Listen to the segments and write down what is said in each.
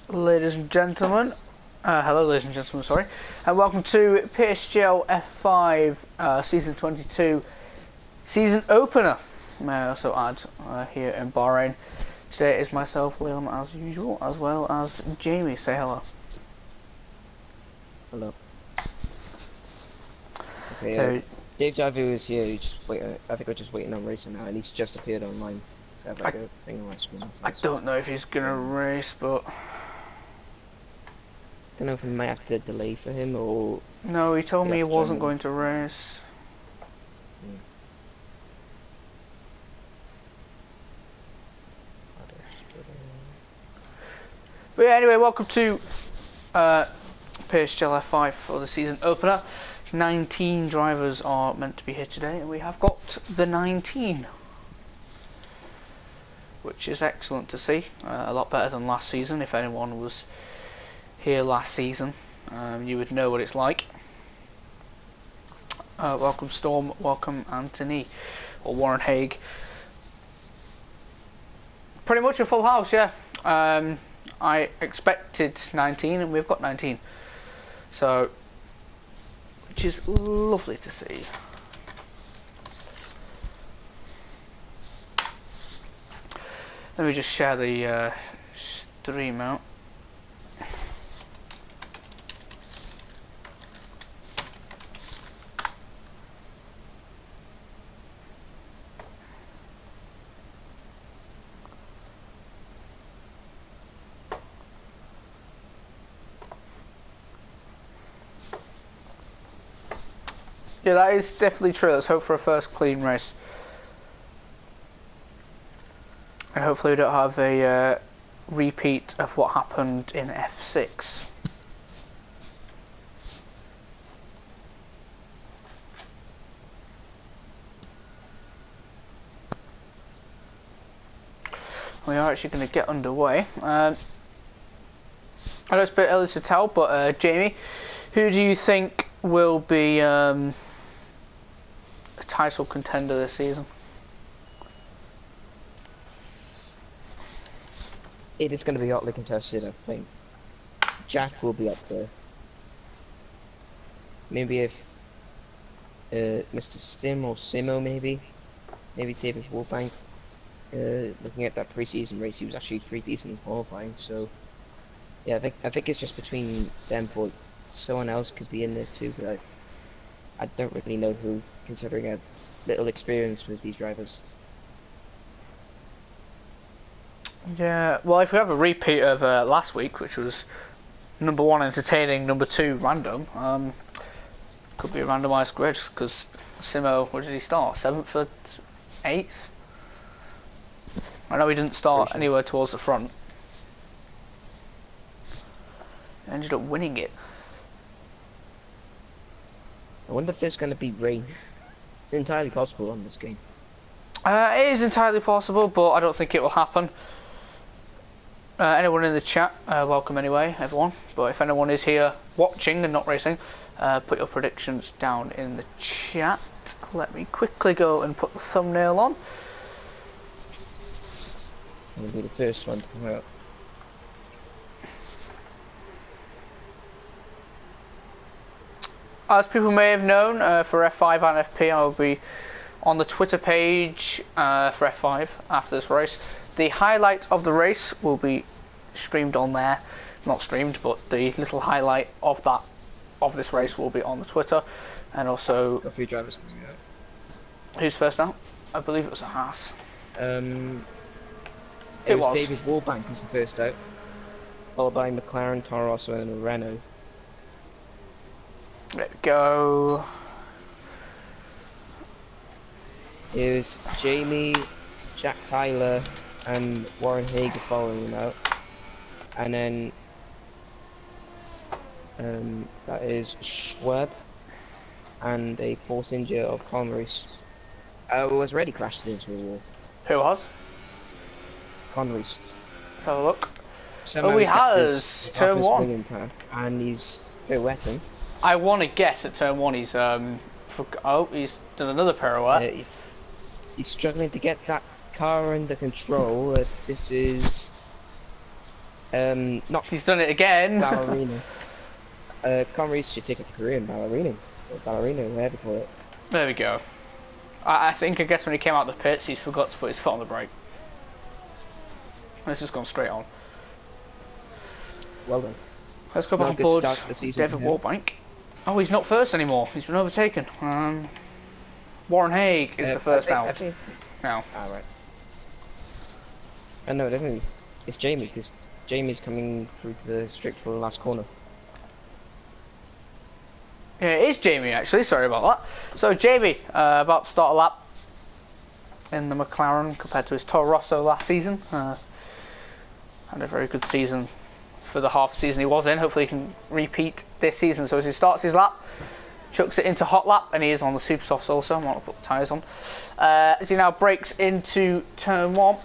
Ladies and gentlemen, hello ladies and gentlemen, sorry, and welcome to PSGL F5 Season 22 Season Opener, may I also add, here in Bahrain. Today is myself, Liam, as usual, as well as Jamie. Say hello. Hello. Okay, Dave Javu is here. I think we're just waiting on racing now, and he's just appeared online. So I have like a thing on my screen. I don't know if he's gonna race, but don't know if we might have to delay for him or. No, he told me he wasn't going to race. Yeah. But yeah, anyway, welcome to PSGL F5 for the season opener. 19 drivers are meant to be here today, and we have got the 19, which is excellent to see. A lot better than last season. If anyone was here last season, you would know what it's like. Welcome Storm, welcome Anthony, or Warren Haig. Pretty much a full house, yeah. I expected 19 and we've got 19, so which is lovely to see. Let me just share the stream out. Yeah, that is definitely true. Let's hope for a first clean race. And hopefully we don't have a repeat of what happened in F6. We are actually going to get underway. I know it's a bit early to tell, but Jamie, who do you think will be a title contender this season? It is going to be hotly contested, I think. Jack will be up there. Maybe if Mr. Stim or Simo, maybe David Warbank. Looking at that pre-season race, he was actually pretty decent in qualifying. So yeah, I think it's just between them. But someone else could be in there too. But I don't really know who, considering a little experience with these drivers. Yeah, well, if we have a repeat of last week, which was number 1 entertaining, number 2 random, could be a randomised grid, because Simo, where did he start? 7th or 8th? I know he didn't start anywhere towards the front. He ended up winning it. I wonder if there's going to be rain. It's entirely possible on this game. It is entirely possible, but I don't think it will happen. Anyone in the chat, welcome anyway, everyone. But if anyone is here watching and not racing, put your predictions down in the chat. Let me quickly go and put the thumbnail on. I'll be the first one to come out. As people may have known, for F5 and FP, I will be on the Twitter page for F5 after this race. The highlight of the race will be streamed on there. Not streamed, but the little highlight of this race will be on the Twitter. And also... Got 3 drivers coming out. Who's first out? I believe it was a Haas. It was David Warbank was the first out, followed by McLaren, Toro Rosso and a Renault. Let's go. It was Jamie, Jack Tyler and Warren Hager following him out. And then that is Schwab and a Force India of Connery's. Was already crashed into a wall. Who was? Connery's. Let's have a look. Somehow he has turn 1. And he's pirouetting. I want to guess at turn 1 he's he's done another pirouette. He's struggling to get that car under control. This is Not He's done it again. ballerina. Connery should take a career in ballerina. Or ballerina, whatever you call it. There we go. I guess when he came out the pits, he's forgot to put his foot on the brake. It's just gone straight on. Well done. Let's go back on board David Warbank. Oh, he's not first anymore. He's been overtaken. Warren Haig is the first out. Now. Ah, right. No, it isn't. It's Jamie, because Jamie's coming through to the straight for the last corner. Yeah, it is Jamie actually, sorry about that. So Jamie, about to start a lap in the McLaren compared to his Toro Rosso last season. Had a very good season for the half season he was in. Hopefully he can repeat this season. So as he starts his lap, chucks it into hot lap, and he is on the super softs also. I'm going to put the tyres on. As he now brakes into turn 1,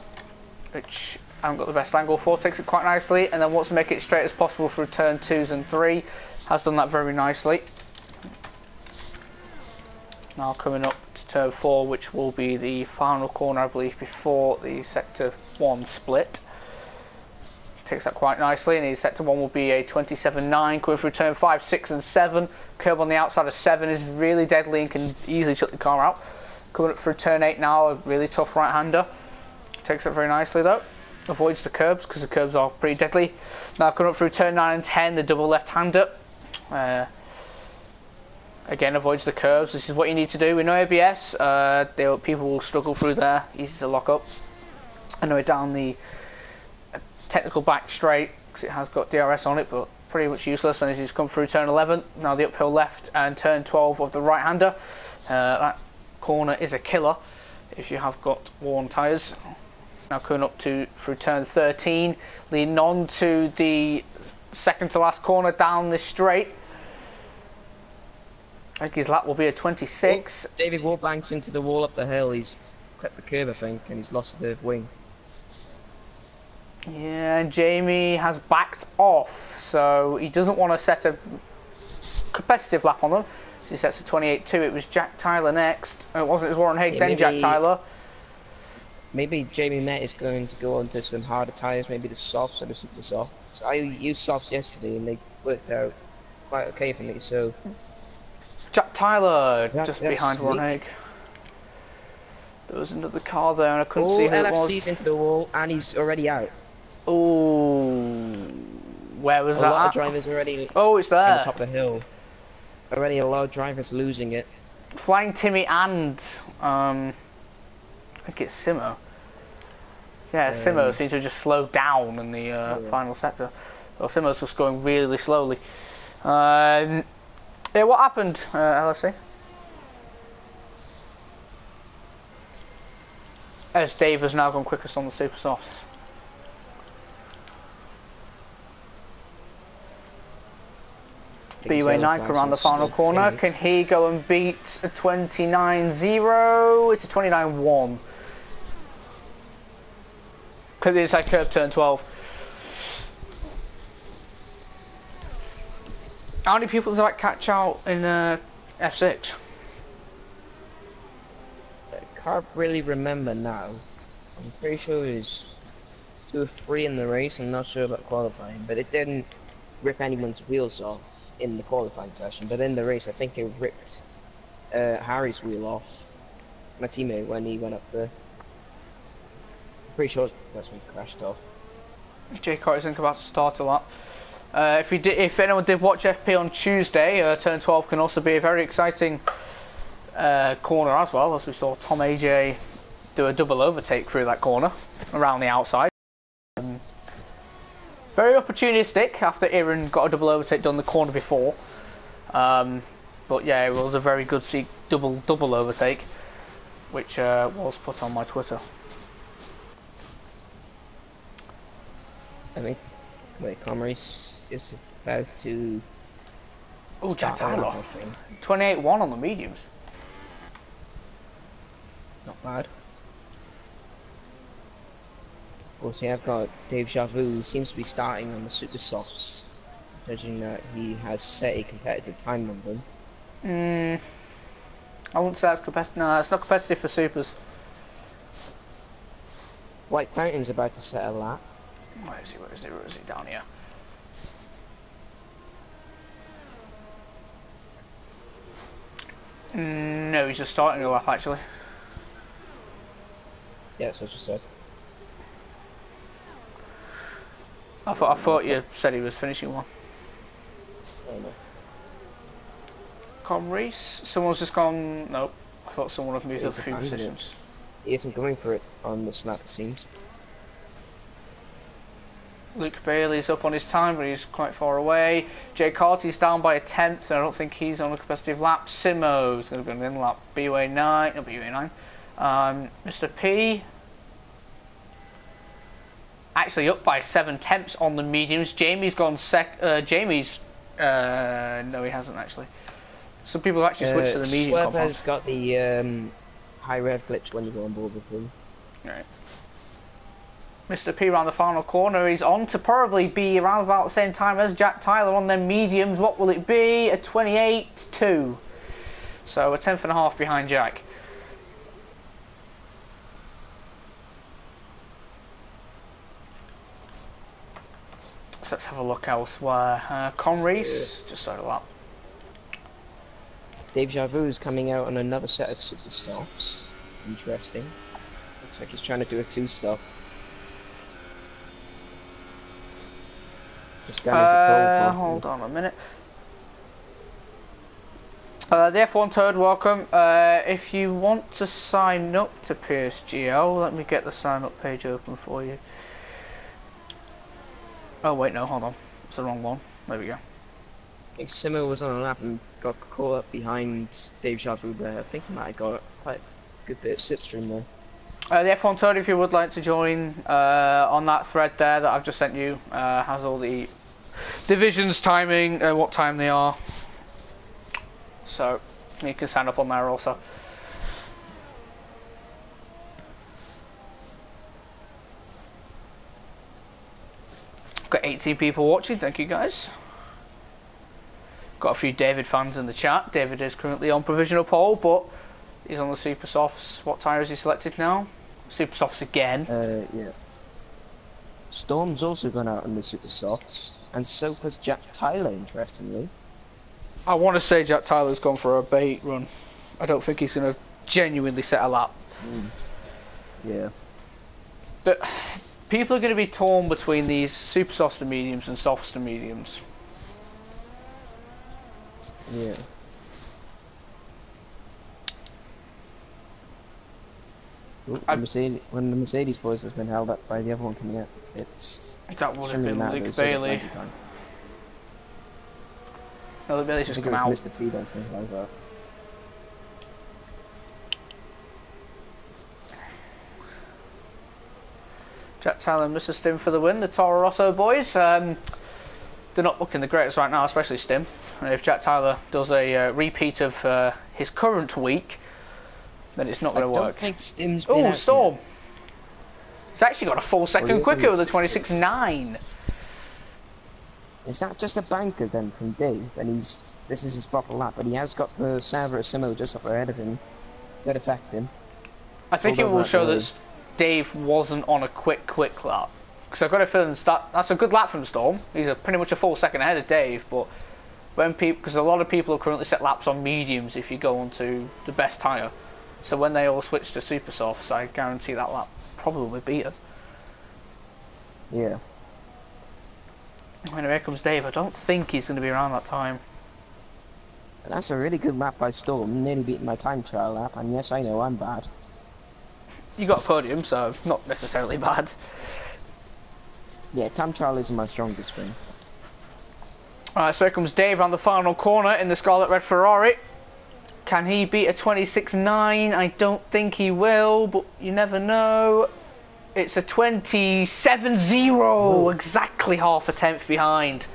which I haven't got the best angle for, takes it quite nicely, and then wants to make it straight as possible through turn 2s and 3. Has done that very nicely. Now coming up to turn 4, which will be the final corner, I believe, before the sector 1 split. Takes that quite nicely, and his sector 1 will be a 27.9. Coming through turn 5, 6 and 7. Curb on the outside of 7 is really deadly and can easily shut the car out. Coming up through turn 8 now, a really tough right-hander. Takes it very nicely though. Avoids the curbs, because the curbs are pretty deadly. Now coming up through turn 9 and 10, the double left-hander. Again, avoids the curves. This is what you need to do. We know ABS, people will struggle through there, easy to lock up. I know we're down the technical back straight, because it has got DRS on it, but pretty much useless. And as he's come through turn 11, now the uphill left and turn 12 of the right-hander. That corner is a killer if you have got worn tyres. Now coming up through turn 13, leading on to the second to last corner down this straight. I think his lap will be a 26. Oh, David Warbank's into the wall up the hill. He's clipped the curb, I think, and he's lost the wing. Yeah, and Jamie has backed off, so he doesn't want to set a competitive lap on them. So he sets a 28.2. It was Jack Tyler next. It wasn't. It was Warren Haig, then Jack Tyler. Maybe Jamie Met is going to go onto some harder tyres, maybe the softs or the super softs. I used softs yesterday and they worked out quite okay for me, so... Jack Tyler, just behind Warren Haig. There was another car there and I couldn't see who it was. LFC's into the wall and he's already out. Oh, where was that? A lot of drivers already... Oh, it's there. On the top of the hill. Already a lot of drivers losing it. Flying Timmy and... I think it's Simo. Yeah, Simo seems to just slow down in the final sector. Well, Simo's just going really slowly. Yeah, what happened, LFC? As Dave has now gone quickest on the super softs. BUA9 around the final corner. Can he go and beat a 29.0? It's a 29.1. Because it's like curb turn 12. How many people does that catch out in F6? I can't really remember now. I'm pretty sure it was 2 or 3 in the race. I'm not sure about qualifying, but it didn't rip anyone's wheels off in the qualifying session. But in the race, I think it ripped Harry's wheel off, my teammate, when he went up there. I'm pretty sure that's when he crashed off. Jay Carter's about to start a lap. If anyone did watch FP on Tuesday, turn 12 can also be a very exciting corner as well, as we saw Tom AJ do a double overtake through that corner around the outside. Very opportunistic after Aaron got a double overtake done the corner before. But yeah, it was a very good double overtake, which was put on my Twitter. I think Commerce is about to... Oh, Jack Tyler. 28.1 on the mediums. Not bad. Also, I've got Dave Javu, who seems to be starting on the super softs, judging that he has set a competitive time on them. I wouldn't say that's competitive. No, it's not competitive for supers. White Fountain's about to set a lap. Where is he? Where is he? Where is he? Down here. No, he's just starting a lap actually. Yeah, that's what I just said. I thought you said he was finishing one. Oh no. Com Reese? Someone's just gone. Nope. I thought someone had moved up He's a few abandoned it. positions. He isn't going for it on this lap, it seems. Luke Bailey's up on his time, but he's quite far away. Jay Carty's down by a tenth, and I don't think he's on a competitive lap. Simo's going to be on an in lap. BUA9, no, BUA9. Mr. P. Actually up by 7 tenths on the mediums. Jamie's gone Jamie's... no, he hasn't actually. Some people have actually switched to the medium compound. Has got the high rev glitch when you go on board with him. Right. Mr. P around the final corner. He's on to probably be around about the same time as Jack Tyler on their mediums. What will it be? A 28.2. So a tenth and a half behind Jack. So let's have a look elsewhere. Conrees, just sort of that. Dave Javu is coming out on another set of super stops. Interesting. Looks like he's trying to do a 2-stop. Just going into pole. Hold on a minute. The F1 Toad, welcome. If you want to sign up to PSGL, let me get the sign up page open for you. Oh wait, no, hold on. It's the wrong one. There we go. I think Simo was on a lap and got caught up behind Dave Javu there. I think he might have got quite a good bit of slipstream there. The F1 Toad, if you would like to join on that thread there that I've just sent you, has all the divisions, timing, what time they are. So you can sign up on there also. Got 18 people watching, thank you guys. Got a few David fans in the chat. David is currently on provisional pole, but he's on the Super Softs. What tyre is he selected now? Super Softs again. Yeah. Storm's also gone out on the Super Softs, and so has Jack Tyler, interestingly. I want to say Jack Tyler's gone for a bait run. I don't think he's going to genuinely set a lap. Yeah. But people are going to be torn between these Super Softs to mediums and Softs to mediums. Yeah. When the Mercedes boys has been held up by the other one coming out, it's... That would have been Luke Bailey. No, Luke Bailey's just come out. Mr. P that's been held up. Jack Tyler and Mr. Stim for the win. The Toro Rosso boys, they're not looking the greatest right now, especially Stim. And if Jack Tyler does a repeat of his current week, then it's not going to work. I don't think Stim's been out Storm! yet. He's actually got a full second quicker with a 26.9. Is that just a banker then from Dave? And this is his proper lap, but he has got the Sauber Simo just up ahead of him. Could affect him. I think it will show that Dave wasn't on a quick lap. Because I've got a feeling that's a good lap from Storm. He's pretty much a full second ahead of Dave, but when because a lot of people have currently set laps on mediums if you go onto the best tyre. So when they all switch to Super Softs, I guarantee that lap probably will be beaten. Yeah. Anyway, here comes Dave. I don't think he's going to be around that time. That's a really good lap by Storm, nearly beating my time trial lap, and yes, I know I'm bad. You got a podium, so not necessarily bad. Yeah, time trial isn't my strongest thing. Alright, so here comes Dave around the final corner in the Scarlet Red Ferrari. Can he beat a 26.9? I don't think he will, but you never know. It's a 27.0, exactly half a tenth behind.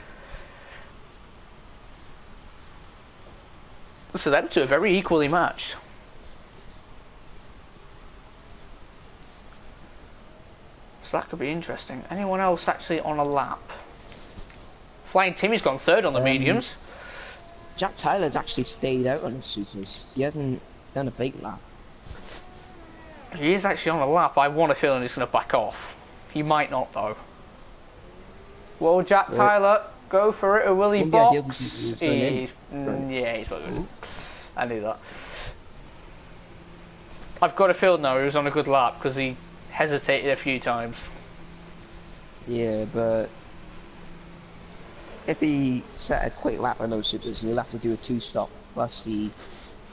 So them two are very equally matched. So that could be interesting. Anyone else actually on a lap? Flying Timmy's gone third on the mediums. Jack Tyler's actually stayed out on the supers. He hasn't done a big lap. He is actually on a lap. I want a feeling he's going to back off. He might not though. Well, Jack Right. Tyler, go for it, or will he Wouldn't be ideal to box? think he's going in. Yeah, he's probably good. I knew that. I've got a feel now he was on a good lap because he hesitated a few times. Yeah, but if he set a quick lap on those supers, he'll have to do a 2-stop plus he.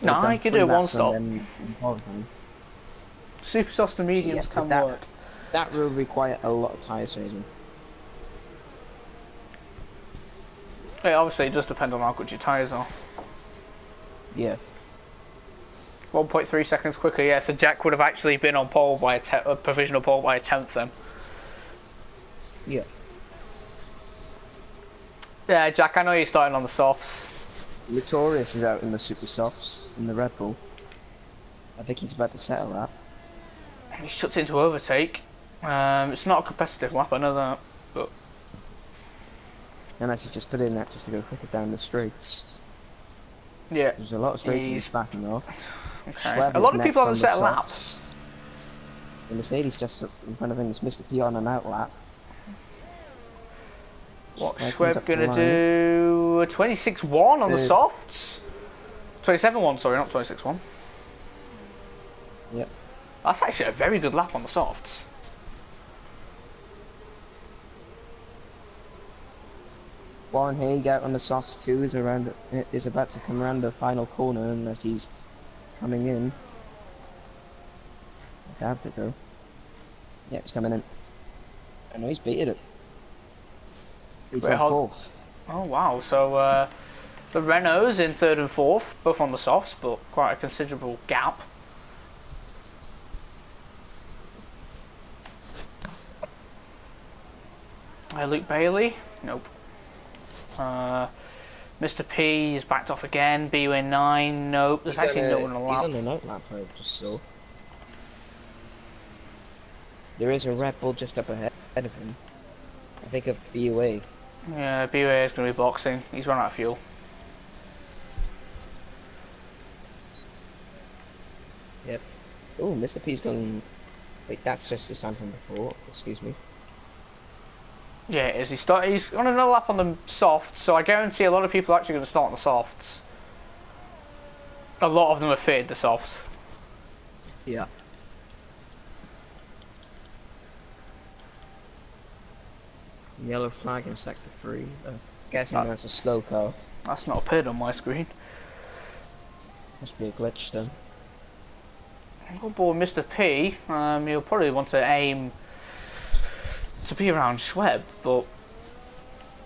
No, he could do a 1-stop. Super softs and mediums can work. That will require a lot of tyre saving. Yeah, obviously it does depend on how good your tyres are. Yeah. 1.3 seconds quicker, yeah, so Jack would have actually been on pole by a provisional pole by a 10th then. Yeah. Yeah, Jack, I know you're starting on the softs. Notorious is out in the super softs in the Red Bull. I think he's about to settle that. He's chucked into overtake. It's not a competitive lap, I know that, but Unless he's just put in that just to go quicker down the straights. yeah, There's a lot of straights he's backing off. Okay. A lot of people haven't set laps. The Mercedes just in front of him is Mr. P on an out lap. What's Schweb gonna do? A 26.1 on the softs? 27.1, sorry, not 26.1. Yep. That's actually a very good lap on the softs. Warren Haig out on the softs too is about to come around the final corner unless he's coming in. I doubt it though. Yeah, he's coming in. I know he's beaten it. He's on 4th. Oh wow, so the Renaults in 3rd and 4th, both on the softs, but quite a considerable gap. Luke Bailey, nope. Mr. P is backed off again. BUA 9, nope. There's actually no one on the lap. He's on the note lap, I just saw. There is a Red Bull just up ahead of him. I think of BUA. Yeah, BUA is going to be boxing. He's run out of fuel. Yep. Oh, Mr. P's going. Wait, that's just his time from before. Excuse me. Yeah, it is. He's on another lap on the softs, so I guarantee a lot of people are actually going to start on the softs. A lot of them have fitted the softs. Yeah. Yellow flag in sector 3. Guessing that's a slow car. That's not appeared on my screen. Must be a glitch then. On board Mr. P, you'll probably want to aim to be around Schweb, but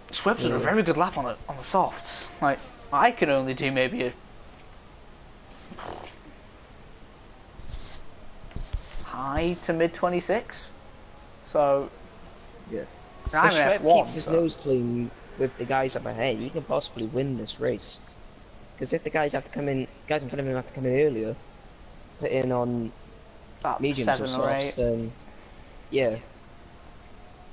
Schweb's done a very good lap on the softs. Like, I can only do maybe a high to mid 26. So yeah, I'm if an Schweb F1, keeps his nose clean with the guys up ahead, he can possibly win this race. Because if the guys in front of him have to come in earlier, put in on mediums or softs, then yeah.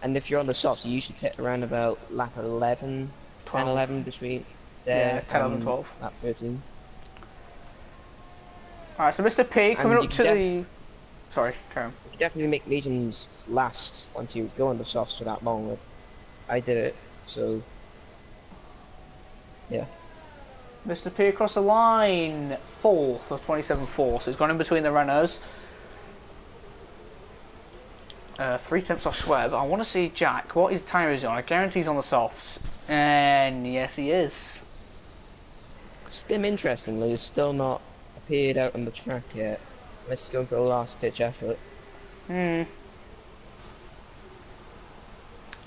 And if you're on the softs, you usually pit around about lap 11, 10, 11 between there. Yeah, 10, 11, 12. Lap 13. Alright, so Mr. P coming up to the... Sorry, carry on. You can definitely make mediums last once you go on the softs for that long. I did it, so... Yeah. Mr. P across the line, 4th of 27.4, so he's gone in between the runners. 3 tenths off Schweb. I want to see Jack. What his tyre is on? I guarantee he's on the softs. And yes, he is. Stim, interestingly, has still not appeared out on the track yet. Unless he's going for a last-ditch effort. There's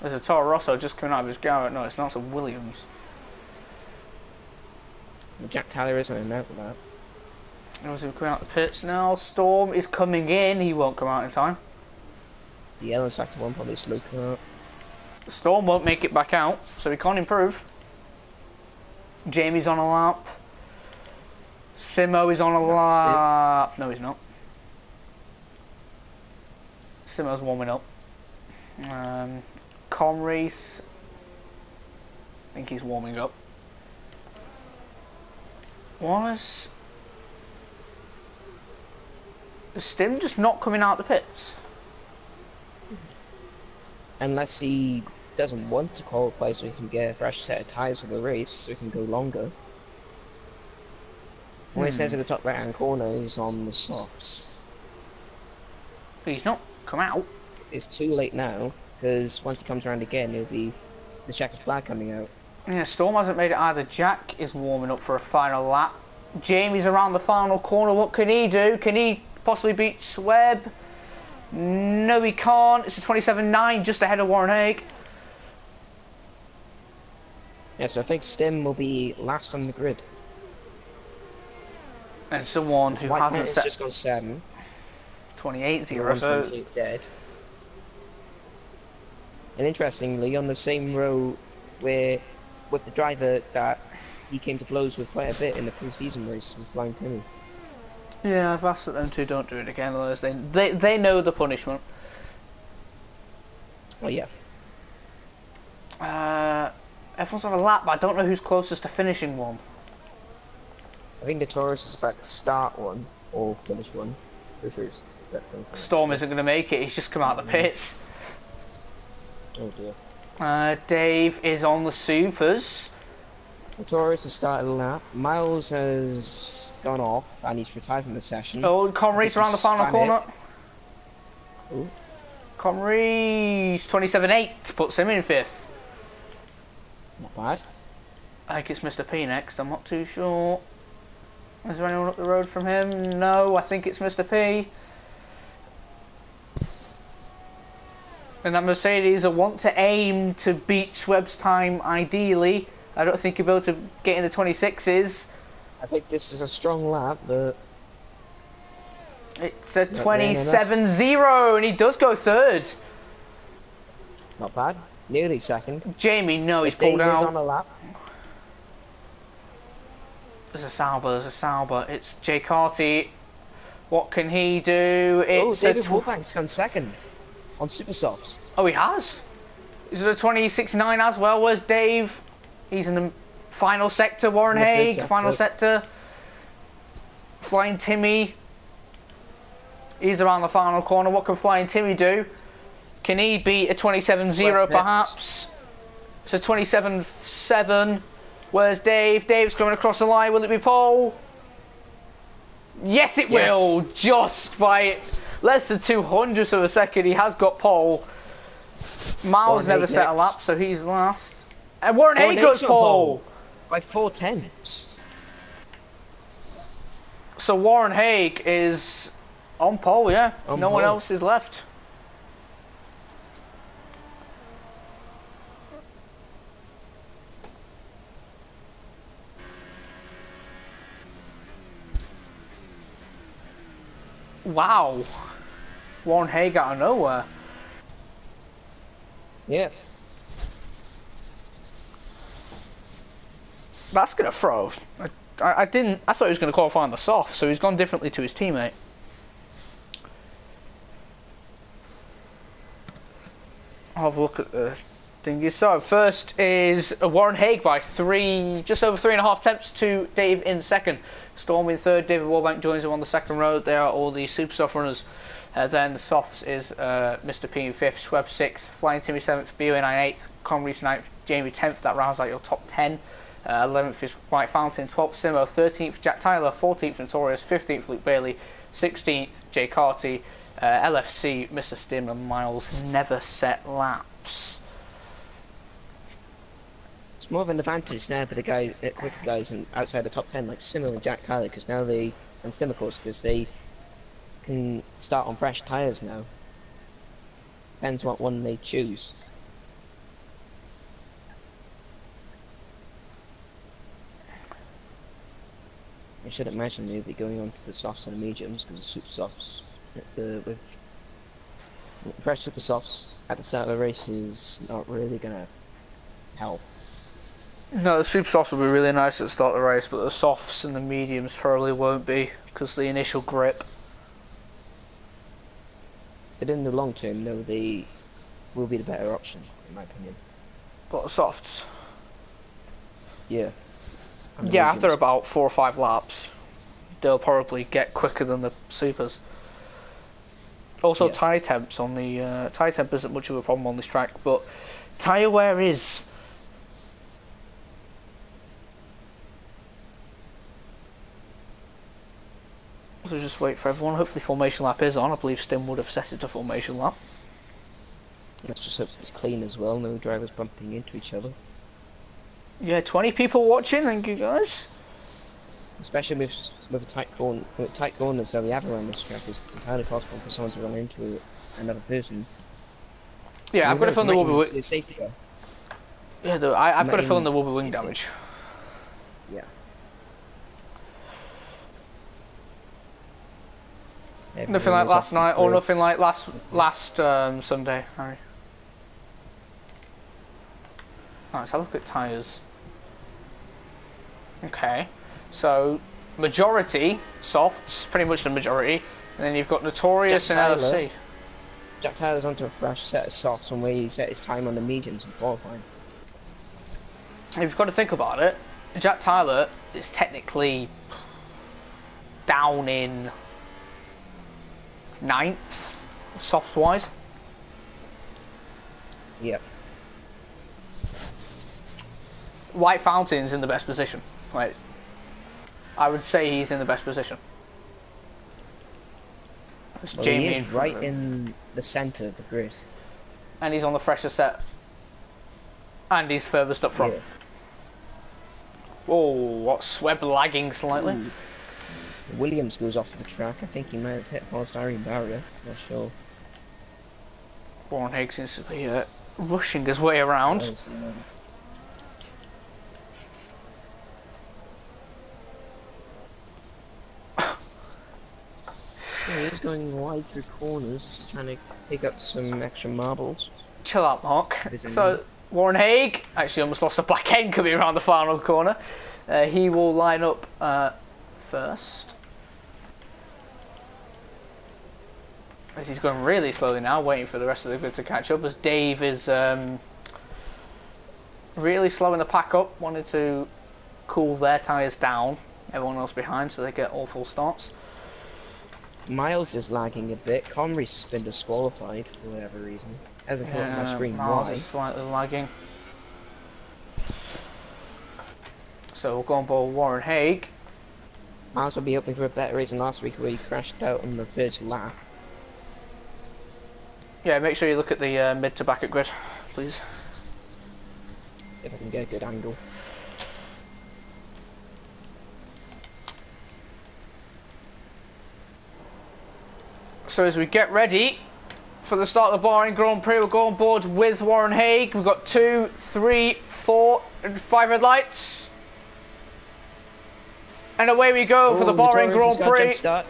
a Toro Rosso just coming out of his garage. No, it's not. It's a Williams. Jack Tyler isn't an out lap. We're coming out the pits now. Storm is coming in. He won't come out in time. The yellow sector 1 probably slow car. Storm won't make it back out, so he can't improve. Jamie's on a lap. Simo is on a lap. No, he's not. Simo's warming up. Conreese, I think he's warming up. Is Stim just not coming out the pits? Unless he doesn't want to qualify so he can get a fresh set of tyres for the race, so he can go longer. When it says in the top right hand corner, he's on the softs. He's not come out. It's too late now, because once he comes around again, it'll be the checkered flag coming out. Yeah, Storm hasn't made it either. Jack is warming up for a final lap. Jamie's around the final corner. What can he do? Can he possibly beat Sweb? No, he can't. It's a 27.9, just ahead of Warren Haig. Yeah, so I think Stim will be last on the grid. And someone who White hasn't Man's set just gone 7. 28.0, so 128 dead. And interestingly, on the same row where with the driver that he came to blows with quite a bit in the pre-season race with Flying Timmy. yeah, I've asked that them two don't do it again, otherwise they know the punishment. Oh yeah. Everyone's on a lap, but I don't know who's closest to finishing one. I think the Taurus is about to start one or finish one. Storm isn't going to make it, he's just come out of the pits. Oh dear. Dave is on the supers. The Taurus has started a lap. Miles has gone off and he's retired from the session. Oh, Conry's around the final corner. Ooh. Conry's 27.8 puts him in 5th. Not bad. I think it's Mr. P next, I'm not too sure. Is there anyone up the road from him? No, I think it's Mr. P. And that Mercedes will want to aim to beat Schweb's time ideally. I don't think he'll be able to get in the 26s. I think this is a strong lap, but... It's a 27.0 and he does go 3rd. Not bad. Nearly 2nd. Jamie, no, he's pulled out. on a lap. There's a Sauber. It's Jay Carty. What can he do? It's David Warbank's gone 2nd on Super Softs. Oh, he has? Is it a 26.9 as well? Where's Dave? He's in the final sector. Warren Haig, final sector. Flying Timmy. He's around the final corner. What can Flying Timmy do? Can he beat a 27.0 perhaps? It's a 27.7. Where's Dave? Dave's coming across the line. Will it be pole? Yes, it will. Just by less than 200ths of a second, he has got pole. Miles never set a lap, so he's last. And Warren Haig goes pole. By 4/10. So Warren Haig is on pole, yeah. No one else is left. Wow. Warren Haig out of nowhere. Yeah. That's gonna throw. I thought he was gonna qualify on the soft, so he's gone differently to his teammate. I'll have a look at the thingy. So first is Warren Haig by just over 3.5 tenths to Dave in 2nd. Storm in 3rd. David Warbank joins him on the 2nd row. They are all the super soft runners. Then the softs is Mr. P in 5th, Schweb 6th, Flying Timmy 7th, BOA 8th, Conry's 9th, Jamie 10th. That rounds out your top 10. 11th is White Fountain, 12th Simo, 13th Jack Tyler, 14th Notorious, 15th Luke Bailey, 16th Jay Carty, LFC, Mr. Stim and Miles never set laps. It's more of an advantage now for the guys, quicker guys outside the top 10 like Simo and Jack Tyler, because now and Stim of course, because they can start on fresh tyres now. Depends what one they choose. I should imagine they'll be going on to the softs and the mediums, because the super softs with fresh super softs at the start of the race is not really gonna help. No, the super softs will be really nice at the start of the race, but the softs and the mediums probably won't be, because the initial grip. But in the long term, though, they will be the better option, in my opinion. But the softs? Yeah. Yeah, after about 4 or 5 laps, they'll probably get quicker than the supers. Also, tyre temps on the tyre temp isn't much of a problem on this track, but Tyre wear is. So just wait for everyone. Hopefully formation lap is on. I believe Stim would have set it to formation lap. Let's just hope it's clean as well, no drivers bumping into each other. Yeah, 20 people watching, thank you guys. Especially with tight corners that we have around this track, it's entirely possible for someone to run into another person. Yeah, I've got to fill in the wobble wing. Safety car. Yeah, I've got to fill in the wobble wing damage. Yeah. Nothing like last night, or nothing like last Sunday, Harry. Alright, let's have a look at tyres. Okay, so majority softs, pretty much the majority, and then you've got Notorious and LFC. Jack Tyler's onto a fresh set of softs and where he set his time on the mediums and qualifying. If you've got to think about it, Jack Tyler is technically down in 9th, softs wise. Yep. White Fountain's in the best position. Right. I would say he's in the best position. Well, Jamie is right in the centre of the grid. And he's on the fresher set. And he's furthest up front. Yeah. Oh, what's Webb lagging slightly? Ooh. Williams goes off the track. I think he might have hit polystyrene barrier. Not sure. Warren Higgs seems to be rushing his way around. He is going wide through corners, just trying to pick up some extra marbles. Chill out, Mark. So, Warren Haig actually almost lost a back end coming around the final corner. He will line up first. As he's going really slowly now, waiting for the rest of the grid to catch up, as Dave is really slowing the pack up, wanted to cool their tyres down, everyone else behind, so they get all full starts. Miles is lagging a bit. Conry's been disqualified for whatever reason. Hasn't come up on my screen. Miles is slightly lagging. So we'll go on board Warren Haig. Miles will be hoping for a better reason last week where he crashed out on the first lap. Yeah, make sure you look at the mid to back at grid, please. If I can get a good angle. So as we get ready for the start of the Bahrain Grand Prix, we'll go on board with Warren Haig. We've got 2, 3, 4, and 5 red lights. And away we go for the Bahrain Grand Prix.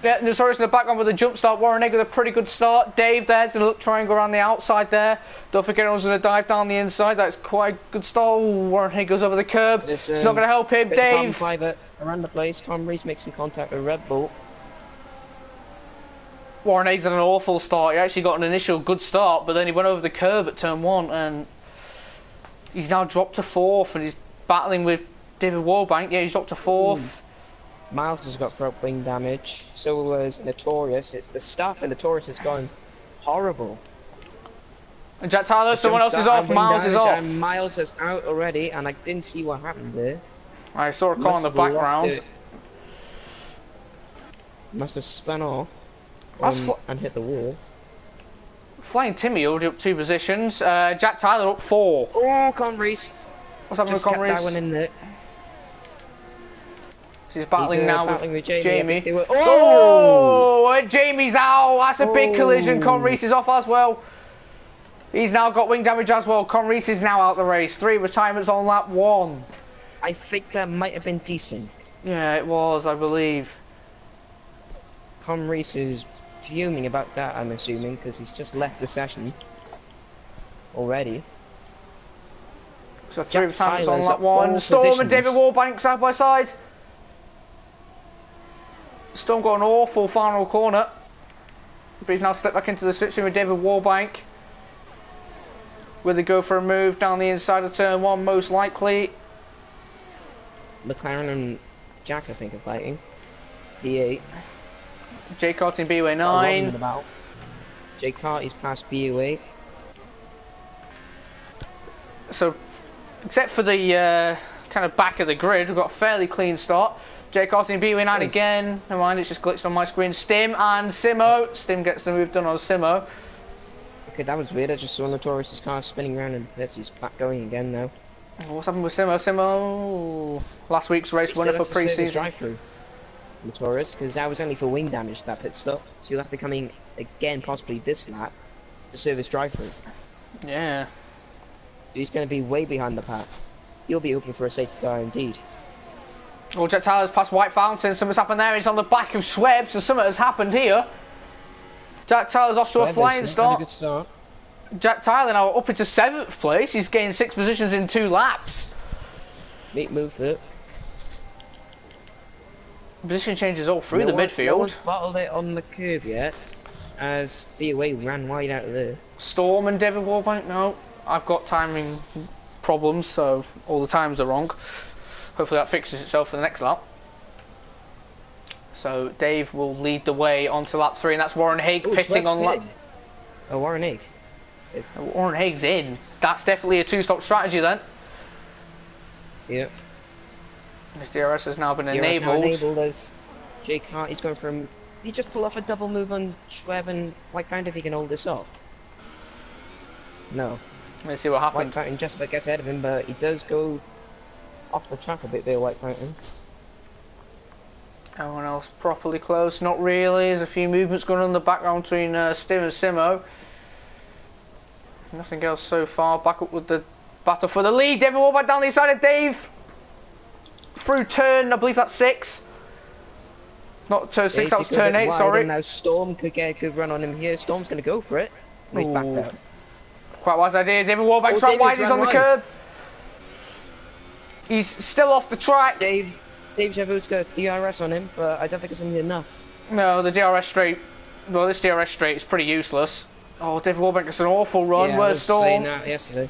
Yeah, Notorious in the background with a jump start. Warren Haig with a pretty good start. Dave there's going to try and go around the outside there. Don't forget everyone's going to dive down the inside. That's quite a good start. Ooh, Warren Haig goes over the curb. It's not going to help him. Dave. Around the place. Conry's making contact with Red Bull. Warren Haig's had an awful start. He actually got an initial good start, but then he went over the curb at turn 1 and he's now dropped to 4th and he's battling with David Warbank. Yeah, he's dropped to 4th. Miles has got front wing damage. So was Notorious. The start of Notorious has gone horrible. And Jack Tyler, someone else is off. Miles is off. And Miles is out already, and I didn't see what happened there. I saw a car in the background. Must have spun off. And hit the wall. Flying Timmy already up 2 positions. Jack Tyler up 4. Oh, Conry's. What's happening with Conry's? That one in there. He's battling now with Jamie. Oh! Jamie's out. That's a big collision. Conry's is off as well. He's now got wing damage as well. Conry's is now out the race. 3 retirements on lap 1. I think that might have been decent. Yeah, it was, I believe. Conry's is fuming about that, I'm assuming, because he's just left the session already. So 3 retirements on lap 1. Storm and David Warbank side by side. Storm got an awful final corner, but he's now stepped back into the switching with David Warbank. Will they go for a move down the inside of turn 1? Most likely. McLaren and Jack, I think, are fighting. B8. Jay Carty in BUA 9. Jay Carty's past BUA. So, except for the kind of back of the grid, we've got a fairly clean start. Jake Carty and B9 again. Never mind, it's just glitched on my screen. Stim and Simo. Stim gets the move done on Simo. Okay, that was weird. I just saw Notorious's car spinning around and he's back going again now. What's happened with Simo? Simo, last week's race winner for pre-season. Drive-through, Notorious, because that was only for wing damage, that pit stop. So you'll have to come in again, possibly this lap, to service drive-through. Yeah. He's going to be way behind the pack. He'll be hoping for a safety car indeed. Well, Jack Tyler's past White Fountain. Something's happened there. He's on the back of Schweb, so something has happened here. Jack Tyler's off to a flying start. Good start. Jack Tyler now up into 7th place. He's gained 6 positions in 2 laps. Neat move there. Position changes all through the midfield. No one's bottled it on the curve yet, as DOA ran wide out of there. Storm and David Warbank, no. I've got timing problems, so all the times are wrong. Hopefully that fixes itself for the next lap. So Dave will lead the way onto lap 3, and that's Warren Haig pitting on lap... Oh, Warren Haig. Warren Haig's in. That's definitely a 2-stop strategy then. Yep. His DRS has now been enabled. Now enabled as Jake Hart. He's going from... Did he just pull off a double move on Schweb and White Fountain if he can hold this off? No. Let's see what happens. White Fountain just about gets ahead of him, but he does go off the track a bit there, White Fountain. Everyone else properly close? Not really. There's a few movements going on in the background between Stim and Simo. Nothing else so far. Back up with the battle for the lead. David Warback down the side of Dave. Through turn, I believe that's 6. Not turn 6, that was turn 8, sorry. Now Storm could get a good run on him here. Storm's going to go for it. He's back out. Quite wise idea. David Warback's run wide, he's on the curb. He's still off the track. Dave Javut's got DRS on him, but I don't think it's going to be enough. No, the DRS straight. Well, this DRS straight is pretty useless. Oh, David Warback gets an awful run. Yeah, Where's Storm? I was saying that yesterday.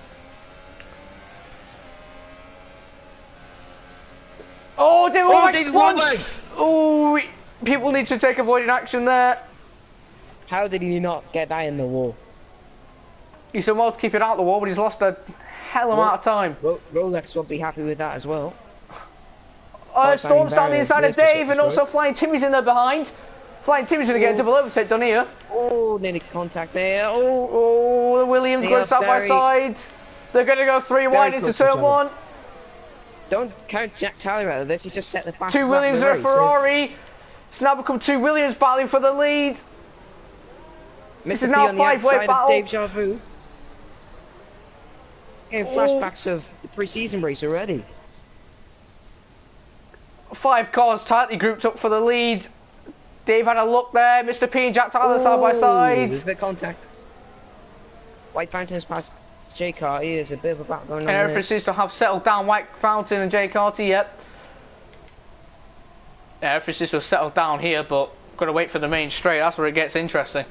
Oh, David Warback! Oh, people need to take avoiding action there. How did he not get that in the wall? He's done well to keep it out of the wall, but he's lost a hell amount of time. Rolex won't be happy with that as well. Storm's down the inside of Dave, and also Flying Timmy's in there behind. Flying Timmy's going to get a double overtake done here. Oh, nearly contact there. Oh, the Williams going side by side. They're going to go 3 wide into turn 1. Don't count Jack Tyler out of this. He's just set the fastest 2 Williams and a Ferrari. It's now become 2 Williams battling for the lead. This is now a 5-way battle. Dave Javut. Getting flashbacks of the pre-season race already. 5 cars tightly grouped up for the lead. Dave had a look there. Mr. P and Jack Tyler side by side. There's a bit of contact. White Fountain has passed Jay Carty. There's a bit of a battle going on. And everything seems to have settled down. White Fountain and Jay Carty, yep. Yeah, everything seems to have settled down here, but got to wait for the main straight. That's where it gets interesting.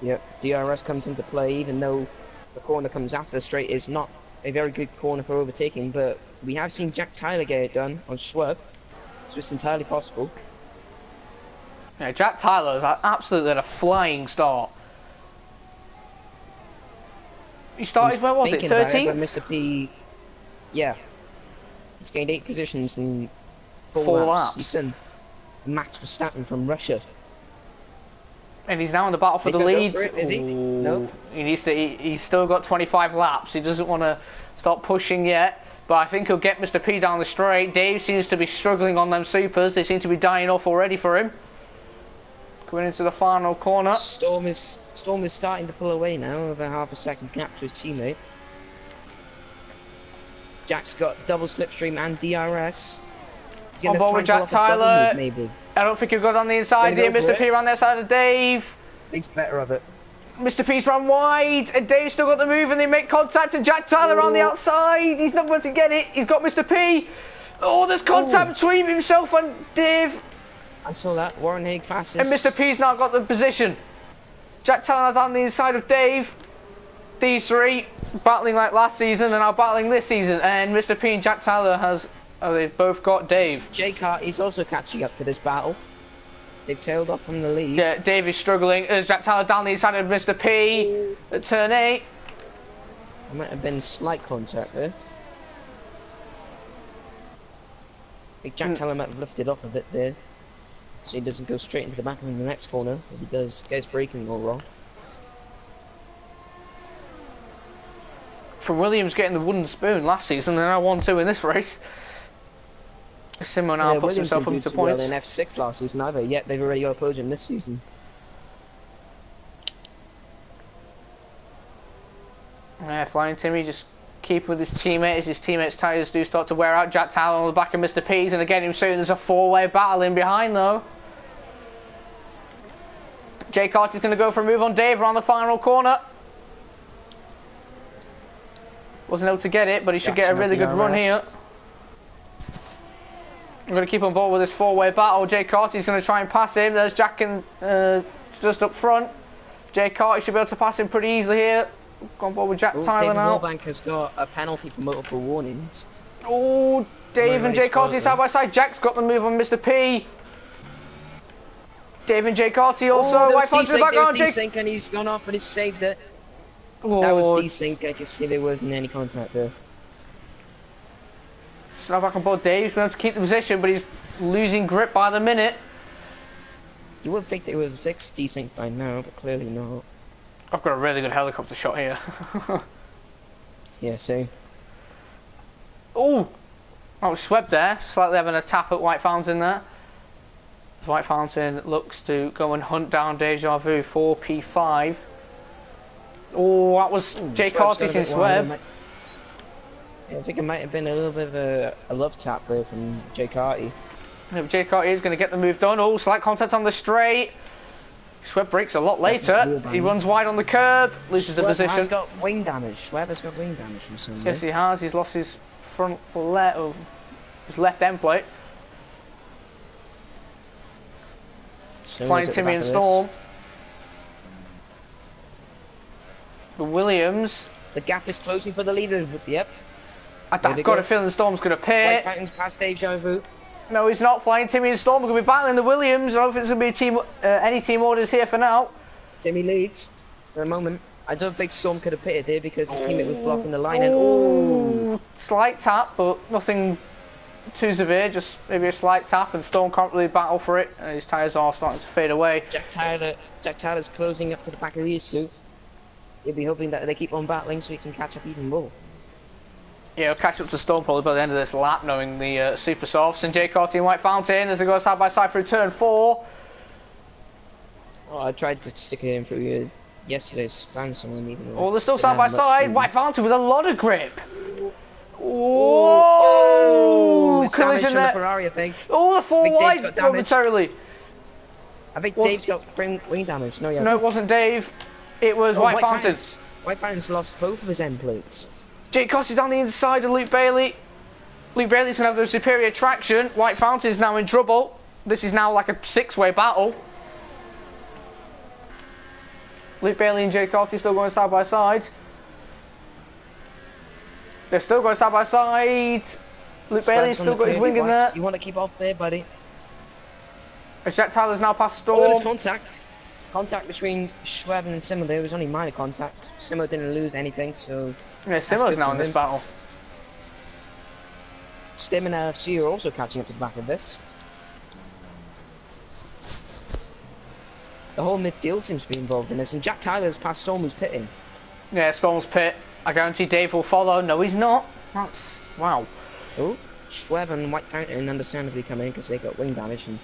Yep, DRS comes into play, even though the corner comes after the straight is not a very good corner for overtaking, but we have seen Jack Tyler get it done on Schwab, so it's entirely possible. Yeah, Jack Tyler's absolutely had a flying start. He started, where was it, 13th? Mr. P, yeah, he's gained 8 positions in 4 laps. He's done Max Verstappen from Russia. And he's now in the battle for the lead. Is he? No. He's still got 25 laps. He doesn't want to start pushing yet. But I think he'll get Mr. P down the straight. Dave seems to be struggling on them supers. They seem to be dying off already for him. Going into the final corner. Storm is starting to pull away now, over half a second gap to his teammate. Jack's got double slipstream and DRS. On board with Jack Tyler. Move, maybe. I don't think he'll go down the inside here. Mr. P around the side of Dave. Thinks better of it. Mr. P's run wide, and Dave's still got the move, and they make contact, and Jack Tyler on the outside. He's not going to get it. He's got Mr. P. Oh, there's contact between himself and Dave. I saw that. Warren Haig fastest. And Mr. P's now got the position. Jack Tyler down the inside of Dave. These 3 battling like last season and now battling this season. And Mr. P and Jack Tyler they've both got Dave. Jay Carty's also catching up to this battle. They've tailed off from the lead. Yeah, Dave is struggling. There's Jack Tyler down the inside of Mr. P at turn 8. There might have been slight contact there. I think Jack Taylor might have lifted off a bit there, so he doesn't go straight into the back of him in the next corner. If he does, gets braking all wrong. From Williams getting the wooden spoon last season, they're now 1-2 in this race. Simo now puts himself up to points. Well in F6 last season either, yet they've already got a podium this season. Yeah, Flying Timmy just keep with his teammates. His teammates' tyres do start to wear out. Jack Tyler on the back of Mr. P's, and again, him soon there's a four-way battle in behind though. Jay Carty's going to go for a move on Dave around the final corner. Wasn't able to get it, but he should get a really good run here. I'm going to keep on board with this four-way battle. Jay Carty's going to try and pass him. There's Jack and just up front. Jay Carty should be able to pass him pretty easily here. Gone board with Jack Tyler now. David Warbank has got a penalty for multiple warnings. Oh, Dave and Jay Carty side by side. Jack's got the move on Mr. P. Dave and Jay Carty also. White flag to the background. Desync and he's gone off, but he's saved it. Oh. That was desync. I can see there wasn't any contact there. So now back on board. Dave's been able to keep the position, but he's losing grip by the minute. You would think they would have fixed desync by now, but clearly not. I've got a really good helicopter shot here. Yeah, same. Oh, I was swept there. Slightly having a tap at White Fountain there. White Fountain looks to go and hunt down Deja Vu for P5. Oh, that was Jay Carty's in Sweb. Yeah, I think it might have been a little bit of a love tap there from Jay Carty. Yeah, Jay Carty is going to get the move done. Oh, slight contact on the straight. Schweb breaks a lot later. He runs wide on the curb, loses the position. Schweb has got wing damage. Schweb has got wing damage from somewhere. Yes, he has. He's lost his front left, his left end plate. Flying Timmy and Storm. The Williams. The gap is closing for the leader. Yep. I've got a feeling the Storm's going to pit. White Fountain's past Deja Vu. No, he's not. Flying Timmy and Storm are going to be battling the Williams. I don't think there's going to be any team orders here for now. Timmy leads for a moment. I don't think Storm could have pitted there because his teammate was blocking the line. And slight tap, but nothing too severe. Just maybe a slight tap, and Storm can't really battle for it. And his tyres are starting to fade away. Jack Tyler's closing up to the back of these two. He'll be hoping that they keep on battling so he can catch up even more. Yeah, he'll catch up to Storm probably by the end of this lap, knowing the super softs. And Jay Carty and White Fountain as they go side by side through turn 4. Oh, I tried to stick it in through yesterday's span someone even. Oh, they're still side by side. White Fountain with a lot of grip. Oh, collision there. The Ferrari, I think. Oh, the 4 wide momentarily. I think Dave's got wing damage. No, it wasn't Dave. It was White Fountain. White Fountain's lost both of his end plates. Jake Cost is down the inside of Luke Bailey. Luke Bailey's going to have the superior traction. White Fountain is now in trouble. This is now like a 6-way battle. Luke Bailey and Jake Carty still going side by side. They're still going side by side. Luke Bailey's still got his wing in there. You want to keep off there, buddy. As Jack Tyler's now past Storm. Oh, there's contact. Contact between Schwab and Simo. There was only minor contact. Simo didn't lose anything, so... Yeah, Simo's now in this battle. Stim and LFC are also catching up to the back of this. The whole midfield seems to be involved in this, and Jack Tyler's past Storm who's pitting. Yeah, Storm's pit. I guarantee Dave will follow. No, he's not. That's... wow. Oh, Schwab and White Fountain understandably come in because they got wing damage. And